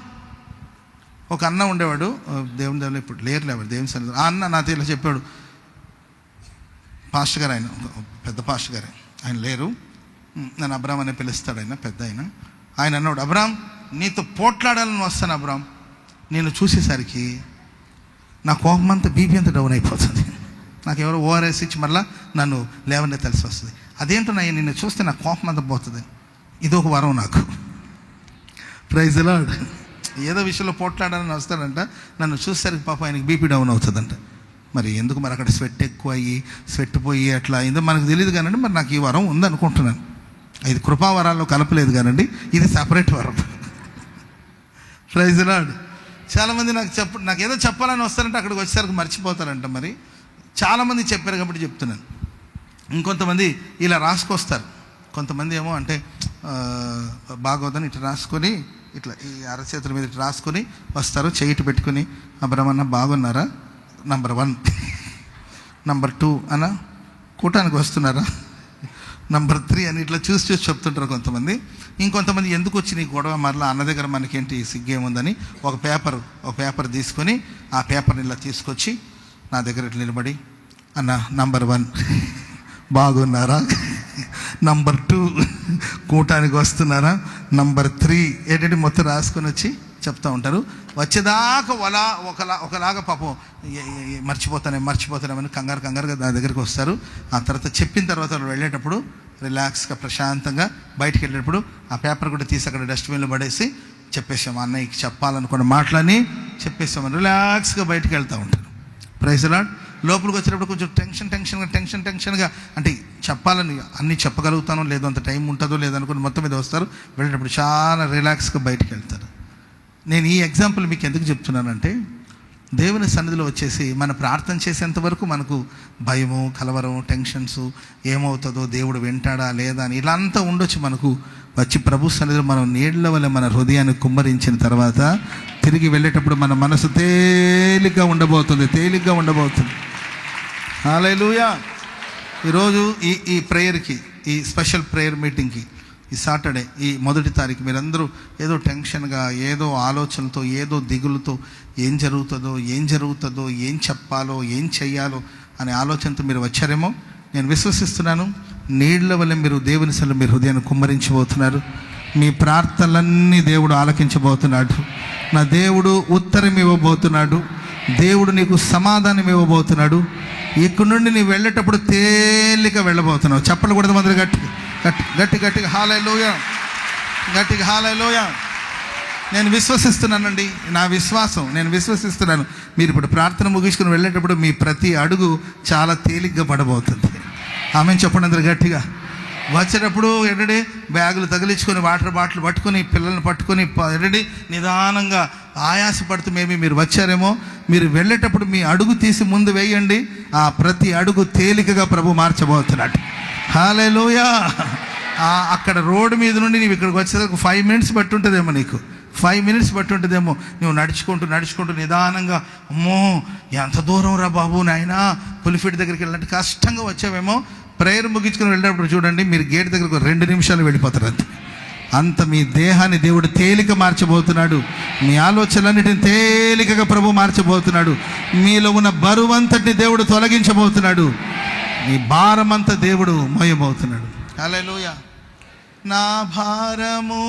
ఒక అన్న ఉండేవాడు, దేవుని దేవుడు ఇప్పుడు లేరు దేవుని సన్నిధిలో. ఆ అన్న నాతో ఇలా చెప్పాడు, పాస్టర్ గారు, ఆయన పెద్ద పాస్టర్ గారు, ఆయన లేరు, నన్ను అబ్రామ్ అనే పిలుస్తాడు, ఆయన పెద్ద ఆయన అన్నాడు, అబ్రామ్ నీతో పోట్లాడాలని వస్తాను అబ్రామ్, నేను చూసేసరికి నా కోపం అంతా బీపీ అంతా డౌన్ అయిపోతుంది. నాకు ఎవరో ఓఆర్ఎస్ ఇచ్చి మళ్ళీ నన్ను లేవనే తెలిసి వస్తుంది. అదేంటో నిన్ను చూస్తే నా కోపం అంతా పోతుంది. ఇది ఒక వరం నాకు. Praise the lord. ఏదో విషయంలో పోట్లాడాలని వస్తాడంట, నన్ను చూసేసరికి పాప ఆయనకి బీపీ డౌన్ అవుతుందంట. మరి ఎందుకు మరి అక్కడ స్వెట్ ఎక్కువ అయ్యి స్వెట్ పోయి అట్లా అయిందో మనకు తెలియదు కానండి. మరి నాకు ఈ వరం ఉందనుకుంటున్నాను. ఇది కృపావరాల్లో కలపలేదు కానండి, ఇది సపరేట్ వరం. Praise the lord. చాలామంది నాకు ఏదో చెప్పాలని వస్తారంటే అక్కడికి వచ్చేసరికి మర్చిపోతారంట. మరి చాలామంది చెప్పారు కాబట్టి చెప్తున్నాను. ఇంకొంతమంది ఇలా రాసుకొస్తారు. కొంతమంది ఏమో అంటే బాగోదని ఇట్లా రాసుకొని, ఇట్లా ఈ అరచేతుల మీద ఇట్లా రాసుకొని వస్తారు, చెయ్యిటి పెట్టుకుని, అబ్రహ్మన్న బాగున్నారా, నంబర్ 1, నంబర్ 2 అన్న కూటానికి వస్తున్నారా, నంబర్ 3 అని ఇట్లా చూసి చెప్తుంటారు కొంతమంది. ఇంకొంతమంది ఎందుకు వచ్చి నీ గొడవ, మరలా అన్న దగ్గర మనకేంటి సిగ్గేముందని ఒక పేపర్ తీసుకొని ఆ పేపర్ని ఇలా తీసుకొచ్చి నా దగ్గర ఇట్లా నిలబడి, అన్న నంబర్ 1 బాగున్నారా, నంబర్ 2 కూటానికి వస్తున్నారా, నంబర్ 3 ఏంటంటే మొత్తం రాసుకొని వచ్చి చెప్తూ ఉంటారు. వచ్చేదాకా ఒకలాగా పాపం మర్చిపోతానేమని కంగారుగా నా దగ్గరికి వస్తారు. ఆ తర్వాత చెప్పిన తర్వాత వాళ్ళు వెళ్ళేటప్పుడు రిలాక్స్గా ప్రశాంతంగా బయటికి వెళ్ళేటప్పుడు ఆ పేపర్ కూడా తీసి అక్కడ డస్ట్బిన్లో పడేసి చెప్పేసాము, అన్నయ్యకి చెప్పాలనుకున్న మాటలని చెప్పేసామని రిలాక్స్గా బయటికి వెళ్తూ ఉంటారు. Praise the lord. లోపలికి వచ్చినప్పుడు కొంచెం టెన్షన్గా అంటే చెప్పాలని అన్నీ చెప్పగలుగుతానో లేదో, అంత టైం ఉంటుందో లేదో అనుకుని మొత్తం మీద వస్తారు. వెళ్ళేటప్పుడు చాలా రిలాక్స్గా బయటికి వెళ్తారు. నేను ఈ ఎగ్జాంపుల్ మీకు ఎందుకు చెప్తున్నానంటే, దేవుని సన్నిధిలో వచ్చేసి మన ప్రార్థన చేసేంత వరకు మనకు భయము, కలవరం, టెన్షన్స్, ఏమవుతుందో, దేవుడు వింటాడా లేదా అని ఇలా అంతా ఉండొచ్చు. మనకు వచ్చి ప్రభు సన్నిధిలో మనం నీళ్ల వల్ల మన హృదయాన్ని కుమ్మరించిన తర్వాత తిరిగి వెళ్ళేటప్పుడు మన మనసు తేలిగ్గా ఉండబోతుంది. హల్లెలూయా. ఈరోజు ఈ ప్రేయర్కి, ఈ స్పెషల్ ప్రేయర్ మీటింగ్కి, ఈ సాటర్డే ఈ 1వ తారీఖు మీరందరూ ఏదో టెన్షన్గా, ఏదో ఆలోచనలతో, ఏదో దిగులుతో ఏం జరుగుతుందో, ఏం చెప్పాలో, ఏం చెయ్యాలో అనే ఆలోచనతో మీరు వచ్చారేమో నేను విశ్వసిస్తున్నాను. నీళ్ల వల్ల మీరు దేవుని సలు మీరు హృదయాన్ని కుమ్మరించబోతున్నారు. మీ ప్రార్థనలన్నీ దేవుడు ఆలకించబోతున్నాడు. నా దేవుడు ఉత్తరం ఇవ్వబోతున్నాడు. దేవుడు నీకు సమాధానం ఇవ్వబోతున్నాడు. ఇక్కడ నుండి నీవు వెళ్ళేటప్పుడు తేలిక వెళ్ళబోతున్నావు. చెప్పలు కూడా మంది గట్టిగా హల్లెలూయా, గట్టిగా హల్లెలూయా. నేను విశ్వసిస్తున్నానండి, నా విశ్వాసం, నేను విశ్వసిస్తున్నాను. మీరు ఇప్పుడు ప్రార్థన ముగించుకుని వెళ్ళేటప్పుడు మీ ప్రతి అడుగు చాలా తేలిగ్గా పడబోతుంది. ఆమెను చెప్పండి అందరు గట్టిగా. వచ్చేటప్పుడు ఏంటంటే బ్యాగులు తగిలించుకొని వాటర్ బాటిల్ పట్టుకొని పిల్లల్ని పట్టుకొని ఏంటంటే నిదానంగా ఆయాసపడుతూ మీరు వచ్చారేమో. మీరు వెళ్ళేటప్పుడు మీ అడుగు తీసి ముందు వేయండి. ఆ ప్రతి అడుగు తేలికగా ప్రభు మార్చబోతున్నాడు. హల్లెలూయా. అక్కడ రోడ్డు మీద నుండి నీవు ఇక్కడికి వచ్చేసరికి 5 minutes బట్టి ఉంటుందేమో, నీకు 5 minutes బట్టి ఉంటుందేమో. నువ్వు నడుచుకుంటూ నిదానంగా, అమ్మో ఎంత దూరం రా బాబు నాయనా, పులిఫిట్ దగ్గరికి వెళ్ళినట్టు కష్టంగా వచ్చావేమో. ప్రేయర్ ముగించుకొని వెళ్ళినప్పుడు చూడండి, మీరు గేట్ దగ్గరకు 2 నిమిషాలు వెళ్ళిపోతారు. అంత మీ దేహాన్ని దేవుడు తేలిక మార్చబోతున్నాడు. మీ ఆలోచనలన్నిటిని తేలికగా ప్రభు మార్చబోతున్నాడు. మీలో ఉన్న బరువంతటిని దేవుడు తొలగించబోతున్నాడు. మీ భారమంతా దేవుడు మోయబోతున్నాడు. హల్లెలూయా. నా భారము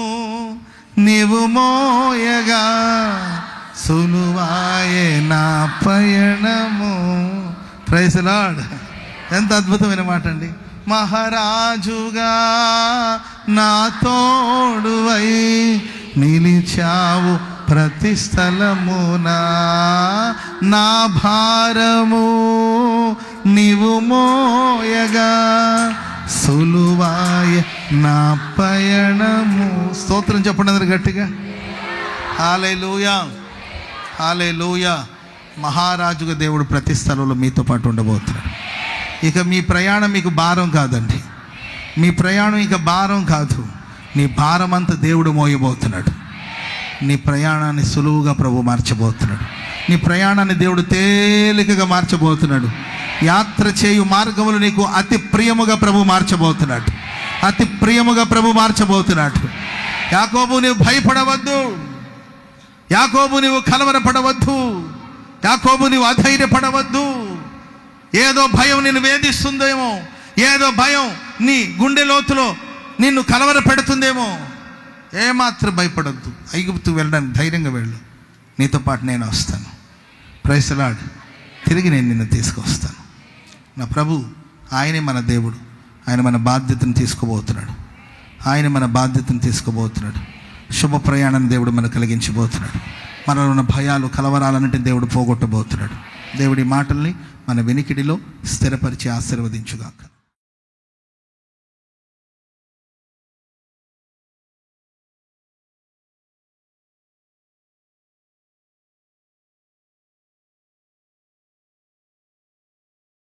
నీవు మోయగా సులువాయే నా పయనము. Praise the lord. ఎంత అద్భుతమైన మాట అండి. మహారాజుగా నా తోడువై నిలిచావు ప్రతి స్థలమునా. నా భారము నీవు మోయగా సులువాయ నా పయనము. స్తోత్రం చెప్పండి అందరు గట్టిగా. హల్లెలూయా, హల్లెలూయా. మహారాజుగా దేవుడు ప్రతి స్థలంలో మీతో పాటు ఉండబోతున్నాడు. ఇక మీ ప్రయాణం మీకు భారం కాదండి. మీ ప్రయాణం ఇక భారం కాదు. నీ భారం అంతా దేవుడు మోయబోతున్నాడు. నీ ప్రయాణాన్ని సులువుగా ప్రభు మార్చబోతున్నాడు. నీ ప్రయాణాన్ని దేవుడు తేలికగా మార్చబోతున్నాడు. యాత్ర చేయు మార్గములు నీకు అతి ప్రియముగా ప్రభు మార్చబోతున్నాడు. అతి ప్రియముగా ప్రభు మార్చబోతున్నాడు. యాకోబు నీవు భయపడవద్దు. యాకోబు నీవు కలవరపడవద్దు. యాకోబు నీవు అధైర్యపడవద్దు. ఏదో భయం నిన్ను వేధిస్తుందేమో, ఏదో భయం నీ గుండె లోతులో నిన్ను కలవర పెడుతుందేమో. ఏమాత్రం భయపడద్దు. ఐగుప్తు వెళ్ళడానికి ధైర్యంగా వెళ్ళు. నీతో పాటు నేను వస్తాను. Praise the lord. తిరిగి నేను నిన్ను తీసుకొస్తాను. నా ప్రభు ఆయనే మన దేవుడు. ఆయన మన బాధ్యతను తీసుకోబోతున్నాడు. ఆయన మన బాధ్యతను తీసుకోబోతున్నాడు. శుభ ప్రయాణాన్ని దేవుడు మనకు కలిగించబోతున్నాడు. మనలో ఉన్న భయాలు కలవరాలన్నింటినీ దేవుడు పోగొట్టబోతున్నాడు. దేవుడి మాటల్ని మన వెనికిడిలో స్థిరపరిచి ఆశీర్వదించుగాక.